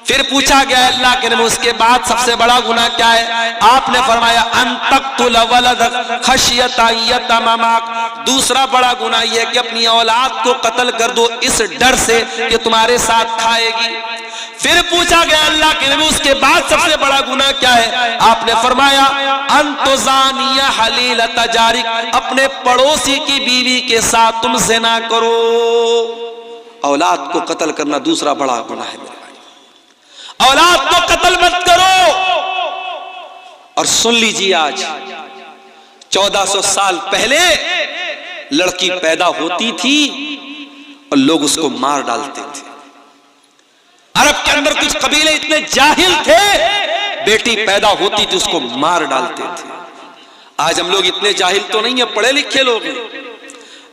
फिर पूछा गया अल्लाह के नबी उसके बाद सबसे बड़ा गुनाह क्या है? आपने फरमाया अन्तक़्तुल वलदक खशियता यतममाक, दूसरा बड़ा गुनाह यह है कि अपनी औलाद को कत्ल कर दो इस डर से कि तुम्हारे साथ खाएगी। फिर पूछा गया अल्लाह के नबी उसके बाद सबसे बड़ा गुनाह क्या है? आपने फरमाया अंतुज़ानिया हलीलता जारिक, अपने पड़ोसी की बीवी के साथ तुम ज़िना करो। औलाद को कत्ल करना दूसरा बड़ा गुनाह है। औलाद को कत्ल मत करो। और सुन लीजिए, आज 1400 साल पहले लड़की पैदा होती थी और लोग उसको मार डालते थे। अरब के अंदर कुछ कबीले इतने जाहिल थे, बेटी पैदा होती थी उसको मार डालते थे। आज हम लोग इतने जाहिल तो नहीं है, पढ़े लिखे लोग हैं,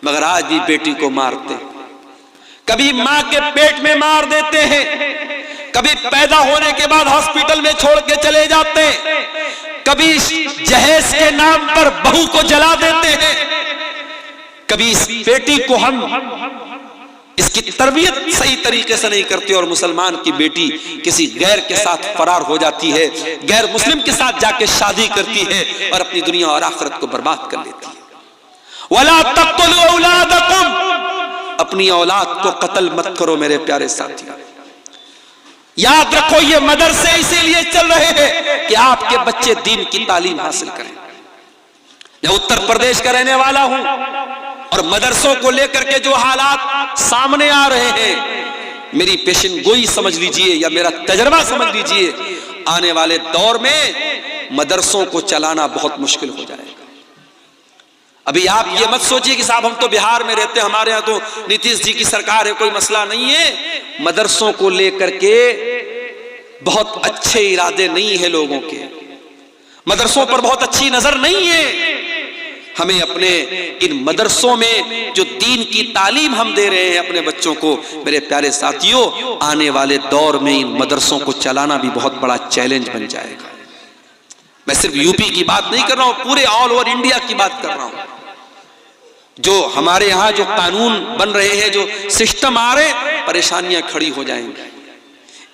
मगर आज भी बेटी को मारते। कभी मां के पेट में मार देते हैं, कभी पैदा होने के बाद हॉस्पिटल में छोड़ के चले जाते हैं, कभी जहेज के नाम पर बहू को जला देते हैं, कभी इस बेटी को हम इसकी तरबियत सही तरीके से नहीं करते और मुसलमान की बेटी किसी गैर के साथ फरार हो जाती है, गैर मुस्लिम के साथ जाके शादी करती है और अपनी दुनिया और आखिरत को बर्बाद कर लेती है। वला तक़्तुलू औलादकुम, अपनी औलाद को कत्ल मत करो मेरे प्यारे साथियों। याद रखो ये मदरसे इसीलिए चल रहे हैं कि आपके बच्चे दीन की तालीम हासिल करें। मैं उत्तर प्रदेश का रहने वाला हूं और मदरसों को लेकर के जो हालात सामने आ रहे हैं, मेरी पेशन गोई समझ लीजिए या मेरा तजर्बा समझ लीजिए, आने वाले दौर में मदरसों को चलाना बहुत मुश्किल हो जाएगा। अभी आप ये मत सोचिए कि साहब हम तो बिहार में रहते हैं, हमारे यहाँ तो नीतीश जी की सरकार है, कोई मसला नहीं है। मदरसों को लेकर के बहुत अच्छे इरादे नहीं है लोगों के, मदरसों पर बहुत अच्छी नजर नहीं है। हमें अपने इन मदरसों में जो दीन की तालीम हम दे रहे हैं अपने बच्चों को, मेरे प्यारे साथियों, आने वाले दौर में इन मदरसों को चलाना भी बहुत बड़ा चैलेंज बन जाएगा। मैं सिर्फ यूपी की बात नहीं कर रहा हूं, पूरे ऑल ओवर इंडिया की बात कर रहा हूं। जो हमारे यहाँ जो कानून बन रहे हैं, जो सिस्टम आ रहे, परेशानियां खड़ी हो जाएंगी।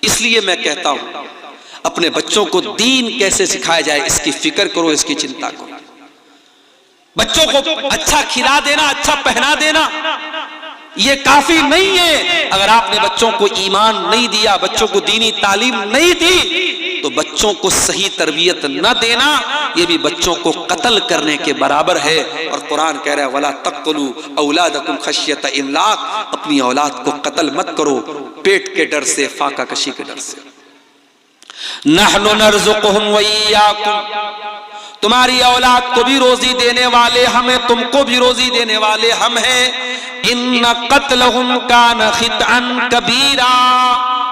इसलिए मैं कहता हूं अपने बच्चों को दीन कैसे सिखाया जाए इसकी फिक्र करो, इसकी चिंता करो। बच्चों को अच्छा खिला देना, अच्छा पहना देना ये काफी नहीं है। अगर आपने बच्चों को ईमान नहीं दिया, बच्चों को दीनी तालीम नहीं दी, तो बच्चों को सही तरबियत न देना ये भी बच्चों को कत्ल करने के बराबर है। और कुरान कह रहा है वला तक़्तुलू औलादकुम खश्यत इमलाक, अपनी औलाद को कत्ल मत करो पेट के डर से, फाका कशी के डर से। नहनु नर्ज़ुकुहुम व इय्याकुम, तुम्हारी औलाद को भी रोजी देने वाले हमें, तुमको भी रोजी देने वाले हम हैं। इन्न क़त्लहुम कान ख़ितअन कबीरा,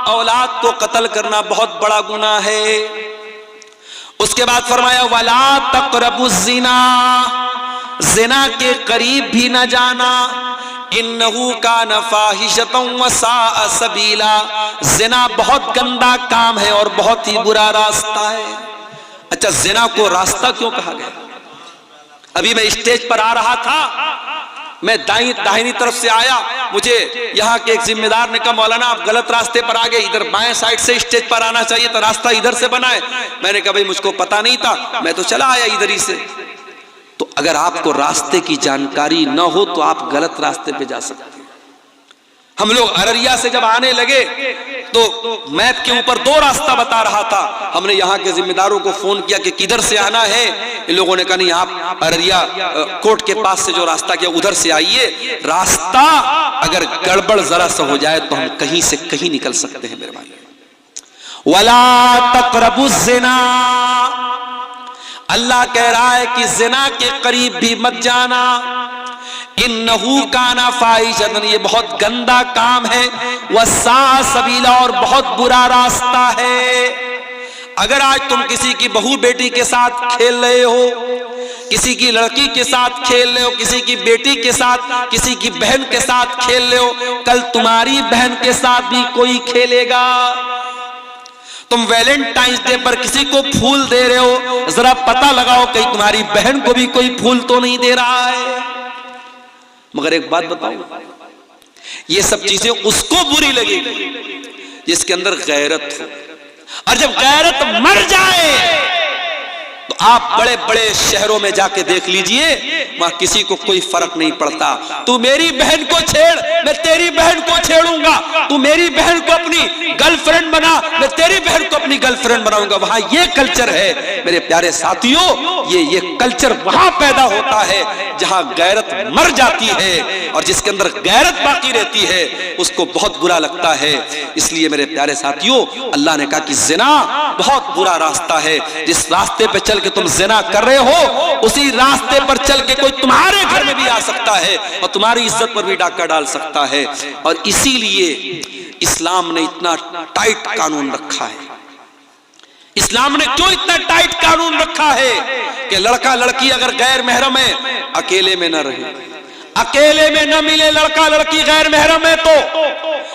औलाद को कत्ल करना बहुत बड़ा गुनाह है। उसके बाद फरमाया वला तक़रबुज़्ज़िना, ज़िना के करीब भी न जाना। इन्नहु कान फ़ाहिशतन व साअ सबीला, ज़िना बहुत गंदा काम है और बहुत ही बुरा रास्ता है। अच्छा, ज़िना को रास्ता क्यों कहा गया? अभी मैं स्टेज पर आ रहा था, मैं दाहिनी तरफ से आया, मुझे यहाँ के एक जिम्मेदार ने कहा मौलाना आप गलत रास्ते पर आ गए, इधर बाएं साइड से स्टेज पर आना चाहिए था, रास्ता इधर से बना है। मैंने कहा भाई मुझको पता नहीं था, मैं तो चला आया इधर ही से। तो अगर आपको रास्ते की जानकारी न हो तो आप गलत रास्ते पे जा सकते हैं। हम लोग अररिया से जब आने लगे तो मैप के ऊपर दो रास्ता बता रहा था। हमने यहाँ के जिम्मेदारों को फोन किया कि किधर से आना है। इन लोगों ने कहा नहीं आप अररिया कोर्ट के पास से जो रास्ता किया उधर से आइए। रास्ता अगर गड़बड़ जरा सा हो जाए तो हम कहीं से कहीं निकल सकते हैं मेरे भाई। वला तक़रबुज़्ज़िना, अल्लाह कह रहा है कि ज़िना के करीब भी मत जाना। इन्नहु काना फ़ाहिशतन, ये बहुत गंदा काम है। वस्साअ सबीला, और बहुत बुरा रास्ता है। अगर आज तुम किसी की बहू बेटी के साथ खेल रहे हो, किसी की लड़की के साथ खेल रहे हो, किसी की बेटी के साथ, किसी की बहन के साथ खेल रहे हो, कल तुम्हारी बहन के साथ भी कोई खेलेगा। तुम वैलेंटाइंस डे पर किसी को फूल दे रहे हो, जरा पता लगाओ कहीं तुम्हारी बहन को भी कोई फूल तो नहीं दे रहा है। मगर एक बात बताऊं, ये सब चीजें उसको बुरी लगेगी जिसके अंदर गैरत हो, और जब गैरत मर जाए तो आप बड़े बड़े शहरों में जाके देख लीजिए, वहां किसी को कोई फर्क नहीं पड़ता। तू मेरी बहन को छेड़, मैं तेरी बहन को छेड़ूंगा। तू मेरी बहन को अपनी गर्लफ्रेंड बना, मैं तेरी बहन को अपनी गर्लफ्रेंड बनाऊंगा। वहां ये कल्चर है मेरे प्यारे साथियों, ये कल्चर वहां पैदा होता है जहां गैरत मर जाती है, और जिसके अंदर गैरत बाकी रहती है उसको बहुत बुरा लगता है। इसलिए मेरे प्यारे साथियों, अल्लाह ने कहा कि ज़िना बहुत बुरा रास्ता है। जिस रास्ते पे चल के तुम ज़िना कर रहे हो, उसी रास्ते पर चल के कोई तुम्हारे घर में भी आ सकता है और तुम्हारी इज्जत पर भी डाका डाल सकता है। और इसीलिए इस्लाम ने इतना टाइट कानून रखा है। इस्लाम ने क्यों इतना टाइट कानून रखा है कि लड़का लड़की अगर गैर महरम है अकेले में न रहे, अकेले में न मिले लड़का लड़की गैर महरम है तो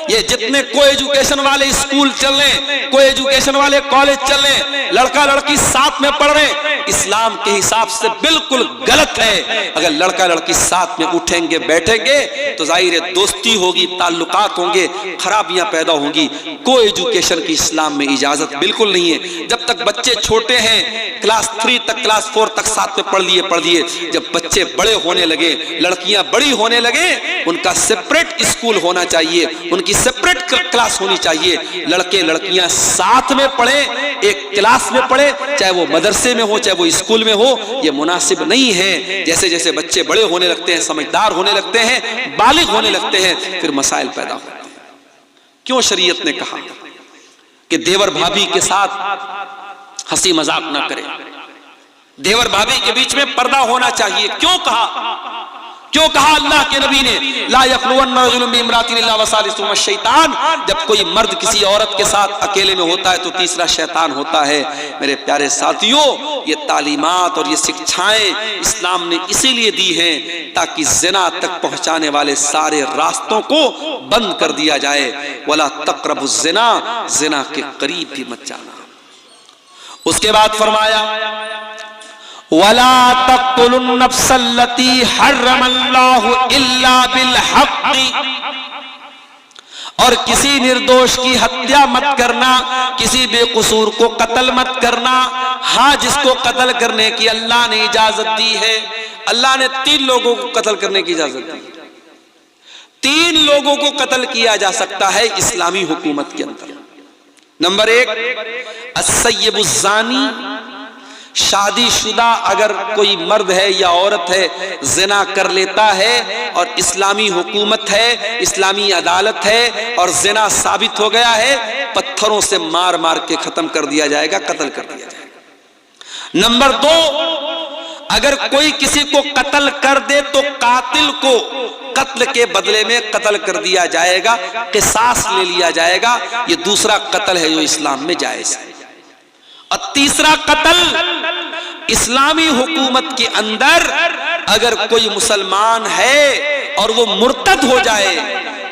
ये जितने को एजुकेशन वाले स्कूल चल रहे, को एजुकेशन वाले कॉलेज चल रहे, लड़का लड़की साथ में पढ़ रहे, इस्लाम के हिसाब से बिल्कुल गलत है। अगर लड़का लड़की साथ में उठेंगे बैठेंगे तो जाहिर है दोस्ती होगी, ताल्लुकात होंगे, खराबियां पैदा होंगी। को एजुकेशन की इस्लाम में इजाजत बिल्कुल नहीं है। जब तक बच्चे छोटे हैं, क्लास 3 तक क्लास 4 तक साथ में पढ़ लिए, जब बच्चे बड़े होने लगे, लड़कियां बड़ी होने लगे, उनका सेपरेट स्कूल होना चाहिए, उनकी सेपरेट क्लास होनी चाहिए। लड़के लड़कियां साथ में पढ़े, एक क्लास में पढ़े, चाहे वो मदरसे में हो चाहे वो स्कूल में हो, ये मुनासिब नहीं है। जैसे जैसे बच्चे बड़े होने लगते हैं, समझदार होने लगते हैं, बालिग होने लगते हैं, फिर मसाइल पैदा होते हैं। क्यों शरीयत ने कहा कि देवर भाभी के साथ हंसी मजाक ना करें, देवर भाभी के बीच में पर्दा होना चाहिए? क्यों कहा अल्लाह के नबी ने ला यखलुवन्ना रजुलुन बिइम्रातिन इल्ला वसालिसुहुमा शैतान? जब कोई मर्द किसी औरत के साथ अकेले में होता है तो तीसरा शैतान होता है। मेरे प्यारे साथियों, ये तालीमात और ये शिक्षाएं इस्लाम ने इसीलिए दी हैं ताकि ज़िना तक पहुंचाने वाले सारे रास्तों को बंद कर दिया जाए। वला तक़रबुज़ ज़िना, ज़िना के करीब भी मत जाना। उसके बाद फरमाया वला तक़्तुलुन नफ्सल्लती हर्रमल्लाहु इल्ला बिल हक़्क़ि, और किसी निर्दोष की हत्या मत करना, किसी बेकसूर को कत्ल मत करना। हाँ, जिसको कत्ल करने की अल्लाह ने इजाजत दी है, अल्लाह ने 3 लोगों को कत्ल करने की इजाजत दी। 3 लोगों को कत्ल किया जा सकता है इस्लामी हुकूमत के अंदर। नंबर 1 अस्सय्यबुज़्ज़ानी, शादीशुदा अगर कोई मर्द है या औरत है ज़िना कर लेता है और इस्लामी हुकूमत है, इस्लामी अदालत है और ज़िना साबित हो गया है, पत्थरों से मार मार के खत्म कर दिया जाएगा, कत्ल कर दिया जाएगा। नंबर 2, अगर कोई किसी को कत्ल कर दे तो कातिल को कत्ल के बदले में कत्ल कर दिया जाएगा, क़िसास ले लिया जाएगा। ये दूसरा कत्ल है जो इस्लाम में जायज़ है। और तीसरा कत्ल इस्लामी हुकूमत के अंदर अगर कोई मुसलमान है और वो मुर्तद हो जाए,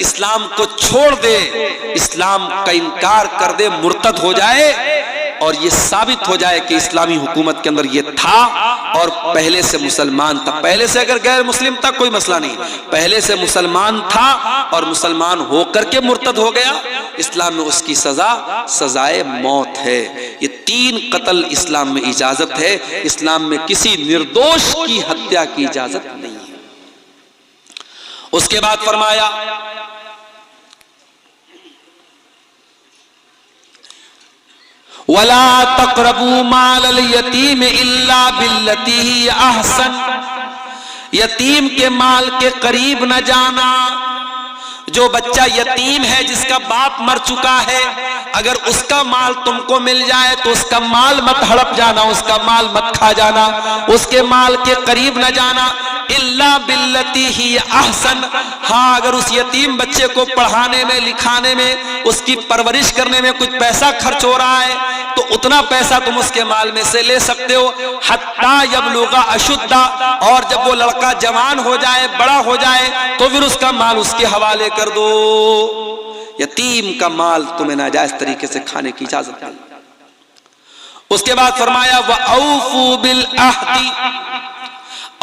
इस्लाम को छोड़ दे, इस्लाम का इनकार कर दे, मुर्तद हो जाए और ये साबित हो जाए कि इस्लामी हुकूमत के अंदर ये था और पहले से मुसलमान था। पहले से अगर गैर मुस्लिम था कोई मसला नहीं, पहले से मुसलमान था और मुसलमान होकर के मुर्तद हो गया, इस्लाम में उसकी सजा सजाए मौत है। ये 3 कत्ल इस्लाम में इजाजत है। इस्लाम में किसी निर्दोष की हत्या की इजाजत नहीं है। उसके बाद फरमाया वला तक़रबू मालल यतीम इल्ला बिल्लती ही अहसन, यतीम के माल के करीब न जाना। जो बच्चा यतीम है, जिसका बाप मर चुका है, अगर उसका माल तुमको मिल जाए तो उसका माल मत हड़प जाना, उसका माल मत खा जाना, उसके माल के करीब न जाना। इल्ला बिल्लती ही अहसन, हाँ अगर उस यतीम बच्चे को पढ़ाने में, लिखाने में, उसकी परवरिश करने में कुछ पैसा खर्च हो रहा है तो उतना पैसा तुम उसके माल में से ले सकते हो। हत्ता यबलुगा अशुद्धा, और जब वो लड़का जवान हो जाए, बड़ा हो जाए, तो फिर उसका माल उसके हवाले कर दो। यतीम का माल तुम्हें नाजायज तरीके से खाने की इजाजत नहीं। उसके बाद फरमाया वऔफू बिल अहदी,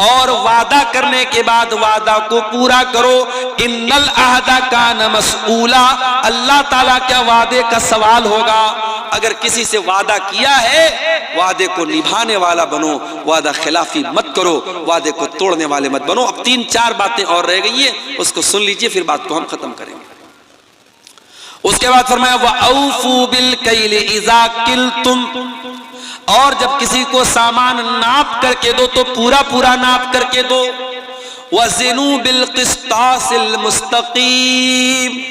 और वादा करने के बाद वादा को पूरा करो। इन्नल अहदा कान मसऊला, अल्लाह ताला क्या वादे का सवाल होगा। अगर किसी से वादा किया है, वादे को निभाने वाला बनो, वादा खिलाफी मत करो, वादे को तोड़ने वाले मत बनो। अब 3-4 बातें और रह गई हैं, उसको सुन लीजिए, फिर बात को हम खत्म करेंगे। उसके बाद फरमाया वऔफू बिल कैल इज़ा किल्तुम, और जब किसी को सामान नाप करके दो तो पूरा पूरा नाप करके दो। वज़िनू बिल क़िस्तासिल मुस्तक़ीम,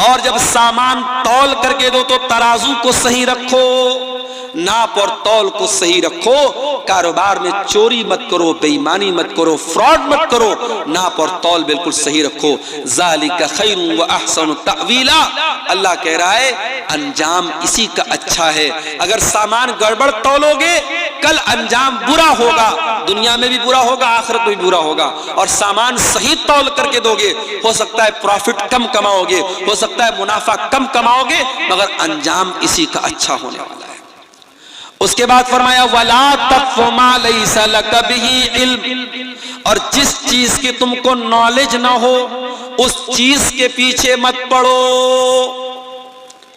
और जब सामान तौल करके दो तो तराजू को सही रखो। नाप और तौल को सही रखो, कारोबार में चोरी मत करो, बेईमानी मत करो, फ्रॉड मत करो, नाप और तौल बिल्कुल सही रखो। ज़ालिका खैरुन व अहसनु तअवीला, अल्लाह कह रहा है अंजाम इसी का अच्छा है। अगर सामान गड़बड़ तौलोगे कल अंजाम बुरा होगा, दुनिया में भी बुरा होगा, आखिरत में भी बुरा होगा। और सामान सही तौल करके दोगे, हो सकता है प्रॉफिट कम कमाओगे, हो सकता है मुनाफा कम कमाओगे, मगर अंजाम इसी का अच्छा होने वाला है। उसके बाद फरमाया वला तक़फ़ु मा लैसा लक बिही इल्म, और जिस चीज की तुमको नॉलेज ना हो उस चीज के पीछे मत पड़ो।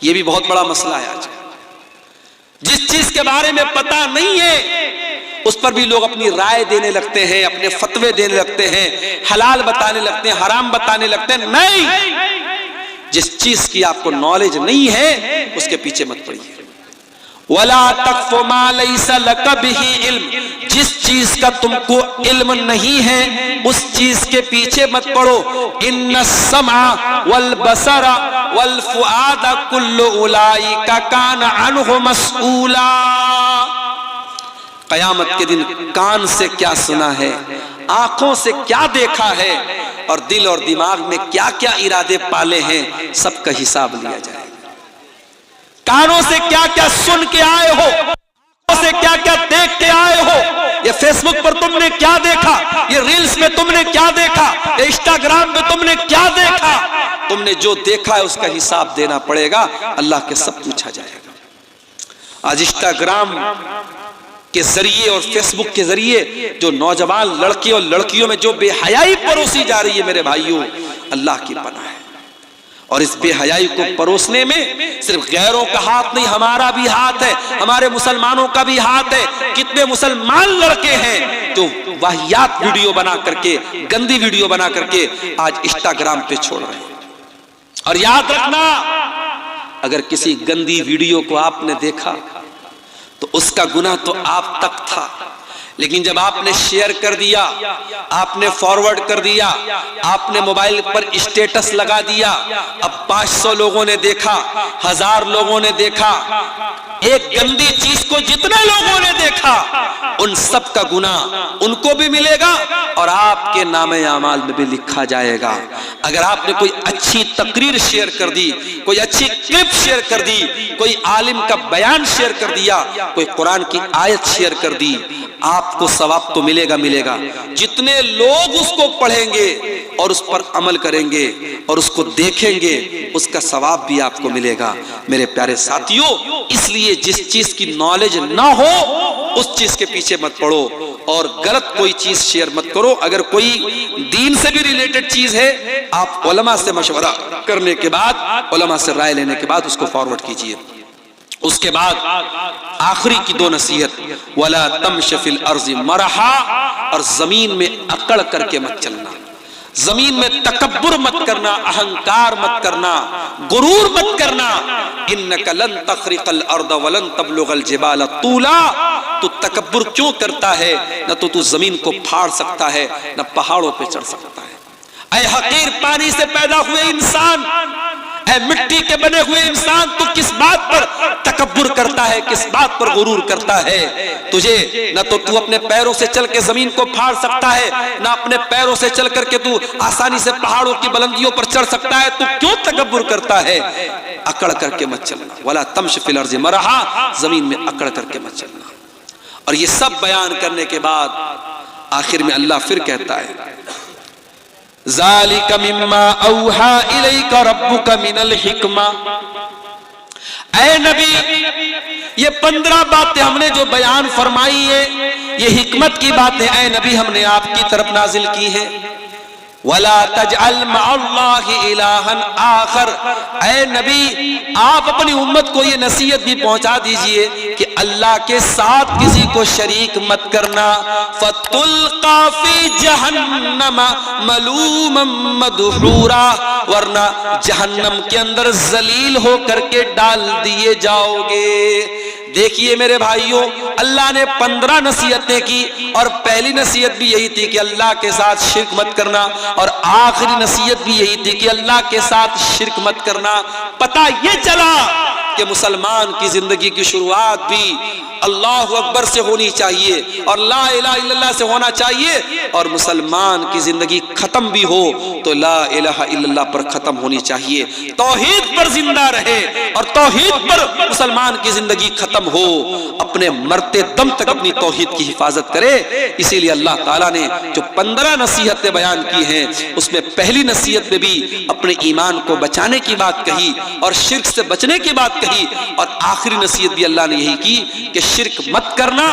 यह भी बहुत बड़ा मसला है आज। जिस चीज के बारे में पता नहीं है उस पर भी लोग अपनी राय देने लगते हैं, अपने फतवे देने लगते हैं, हलाल बताने लगते हैं, हराम बताने लगते हैं। नहीं, जिस चीज की आपको नॉलेज नहीं है उसके पीछे मत पड़िए। वला तक़फ़ु मा लैसा लक बिही इल्म, जिस चीज का तुमको इल्म नहीं है उस चीज के पीछे मत पड़ो। इन्नस्समा वल बसरा वल फुआदा कुल्लु उलाइका कान अन्हु मस्ऊला। कयामत के दिन कान से क्या सुना है, आंखों से क्या देखा है, और दिल और दिमाग में क्या क्या इरादे पाले हैं, सबका हिसाब लिया जाएगा। कानों से क्या क्या सुन के आए हो, आंखों से क्या क्या देख के आए हो, ये फेसबुक पर तुमने क्या देखा, ये रील्स में तुमने क्या देखा, ये इंस्टाग्राम पे तुमने क्या देखा, तुमने जो देखा है उसका हिसाब देना पड़ेगा। अल्लाह के सब पूछा जाएगा। आज इंस्टाग्राम के जरिए और फेसबुक के जरिए जो नौजवान लड़के और लड़कियों में जो बेहयाई परोसी जा रही है मेरे भाइयों, अल्लाह की पनाह है। और इस बेहयाई को परोसने में सिर्फ गैरों का हाथ नहीं, हमारा भी हाथ है, हमारे मुसलमानों का भी हाथ है। कितने मुसलमान लड़के हैं जो वाहियात वीडियो बना करके, गंदी वीडियो बना करके आज इंस्टाग्राम पे छोड़ रहे हैं। और याद रखना, अगर किसी गंदी वीडियो को आपने देखा तो उसका गुनाह तो आप तक था, लेकिन जब आपने शेयर कर दिया, आपने फॉरवर्ड कर दिया, आपने मोबाइल पर स्टेटस लगा दिया, अब 500 लोगों ने देखा, 1000 लोगों ने देखा, एक गंदी चीज को जितने लोगों ने देखा उन सब का गुनाह उनको भी मिलेगा और आपके नामे आमाल में भी लिखा जाएगा। अगर आपने कोई अच्छी तकरीर शेयर कर दी, कोई अच्छी क्लिप शेयर कर दी, कोई आलिम का बयान शेयर कर दिया, कोई कुरान की आयत शेयर कर दी, आपको सवाब तो मिलेगा मिलेगा। जितने लोग उसको पढ़ेंगे और उस पर अमल करेंगे और उसको देखेंगे, उसका सवाब भी आपको मिलेगा। मेरे प्यारे साथियों, इसलिए जिस चीज की नॉलेज ना हो उस चीज के पीछे मत पड़ो और गलत कोई चीज शेयर मत करो। अगर कोई दीन से भी रिलेटेड चीज है, आप उलमा से मशवरा करने के बाद, उलमा से राय लेने के बाद उसको फॉरवर्ड कीजिए। उसके बाद आखिरी की 2 नसीहत, वला तमश फिल अर्ज़ि मरहा, और जमीन में अकड़ करके मत चलना, जमीन में तकब्बुर मत करना, अहंकार मत करना, गुरूर मत करना। इन्नका लन तखरिक़ल अर्द वलन तबलुगल जिबाल तूला, तू तकब्बुर क्यों करता है? न तो तू जमीन को फाड़ सकता है, न पहाड़ों पे चढ़ सकता है। ऐ हकीर पानी से पैदा हुए इंसान, ऐ मिट्टी के बने हुए इंसान, तू किस बात पर तकब्बुर करता है, किस बात पर गुरूर करता है? तुझे न तो तू अपने पैरों से चल के जमीन को फाड़ सकता है, न अपने पैरों से चल करके तू आसानी से पहाड़ों की बुलंदियों पर चढ़ सकता है। तू क्यों तकब्बुर करता है? अकड़ करके मत चलना। वला तमश फिल अर्ज़ि मरहा, जमीन में अकड़ करके मत चलना। और ये सब बयान करने के बाद आखिर में अल्लाह फिर कहता है, ज़ालिका मिम्मा औहा इलैका रब्बुका मिनल हिक्मा। ऐ नबी, ये 15 बातें हमने जो बयान फरमाई है, ये हिकमत की बातें ऐ नबी हमने आपकी तरफ नाजिल की है। वला तजअल मअल्लाहि इलाहन आखर, ऐ नबी आप अपनी उम्मत को ये नसीहत भी पहुंचा दीजिए कि अल्लाह के साथ किसी को शरीक मत करना। फतुल्का फी जहन्नम मलूमम मदहूरा, वरना जहन्नम के अंदर जलील हो करके डाल दिए जाओगे। देखिए मेरे भाइयों, अल्लाह ने 15 नसीहतें की और पहली नसीहत भी यही थी कि अल्लाह के साथ शिर्क मत करना, और आखिरी नसीहत भी यही थी कि अल्लाह के साथ शिर्क मत करना। पता ये चला कि कि मुसलमान की जिंदगी की शुरुआत भी अल्लाहु अकबर से होनी चाहिए और ला इलाहा इल्लल्लाह से होना चाहिए, और मुसलमान की जिंदगी खत्म भी हो तो ला इलाहा इल्लल्लाह पर खत्म होनी चाहिए। तौहीद पर जिंदा रहे और तौहीद पर मुसलमान की जिंदगी खत्म हो, अपने मरते दम तक अपनी तौहीद की हिफाजत करे। इसीलिए अल्लाह ताला ने जो 15 नसीहतें बयान की हैं, उसमें पहली नसीहत में भी अपने ईमान को बचाने की बात कही और शिर्क से बचने की बात कही, और आखिरी नसीहत भी अल्लाह ने यही की कि शिर्क मत करना,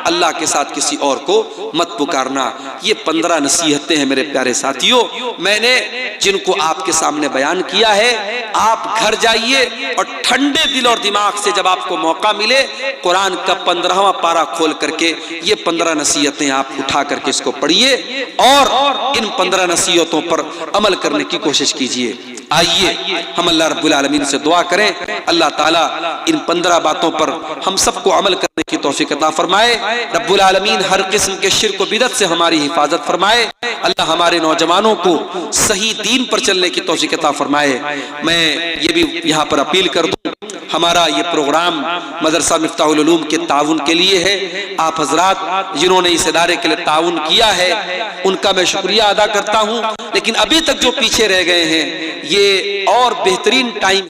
अल्लाह के साथ किसी और को मत पुकारना। ये 15 नसीहतें हैं मेरे प्यारे साथियों, मैंने जिनको आपके सामने बयान किया है। आप घर जाइए और ठंडे दिल और दिमाग से जब आपको मौका मिले, कुरान का 15वां पारा खोल करके ये 15 नसीहतें आप उठा करके इसको पढ़िए और इन 15 नसीहतों पर अमल करने की कोशिश कीजिए। आइए हम अल्लाह रब्बुल आलमीन से दुआ करें, अल्लाह ताला इन 15 बातों पर हम सबको अमल करने की तौफीक अता फरमाए। रब्बुल आलमीन हर किस्म के शिर्क व बिदअत से हमारी हिफाजत फरमाए। अल्लाह हमारे नौजवानों को सही दीन पर चलने की तौफीक अता फरमाए। मैं ये भी यहाँ पर अपील कर दूं, हमारा ये प्रोग्राम मदरसा मिफ्ताहुल उलूम के ताउन के लिए है। आप हजरात जिन्होंने इस इदारे के लिए ताउन किया है, उनका मैं शुक्रिया अदा करता हूँ। लेकिन अभी तक जो पीछे रह गए हैं, ये और बेहतरीन टाइम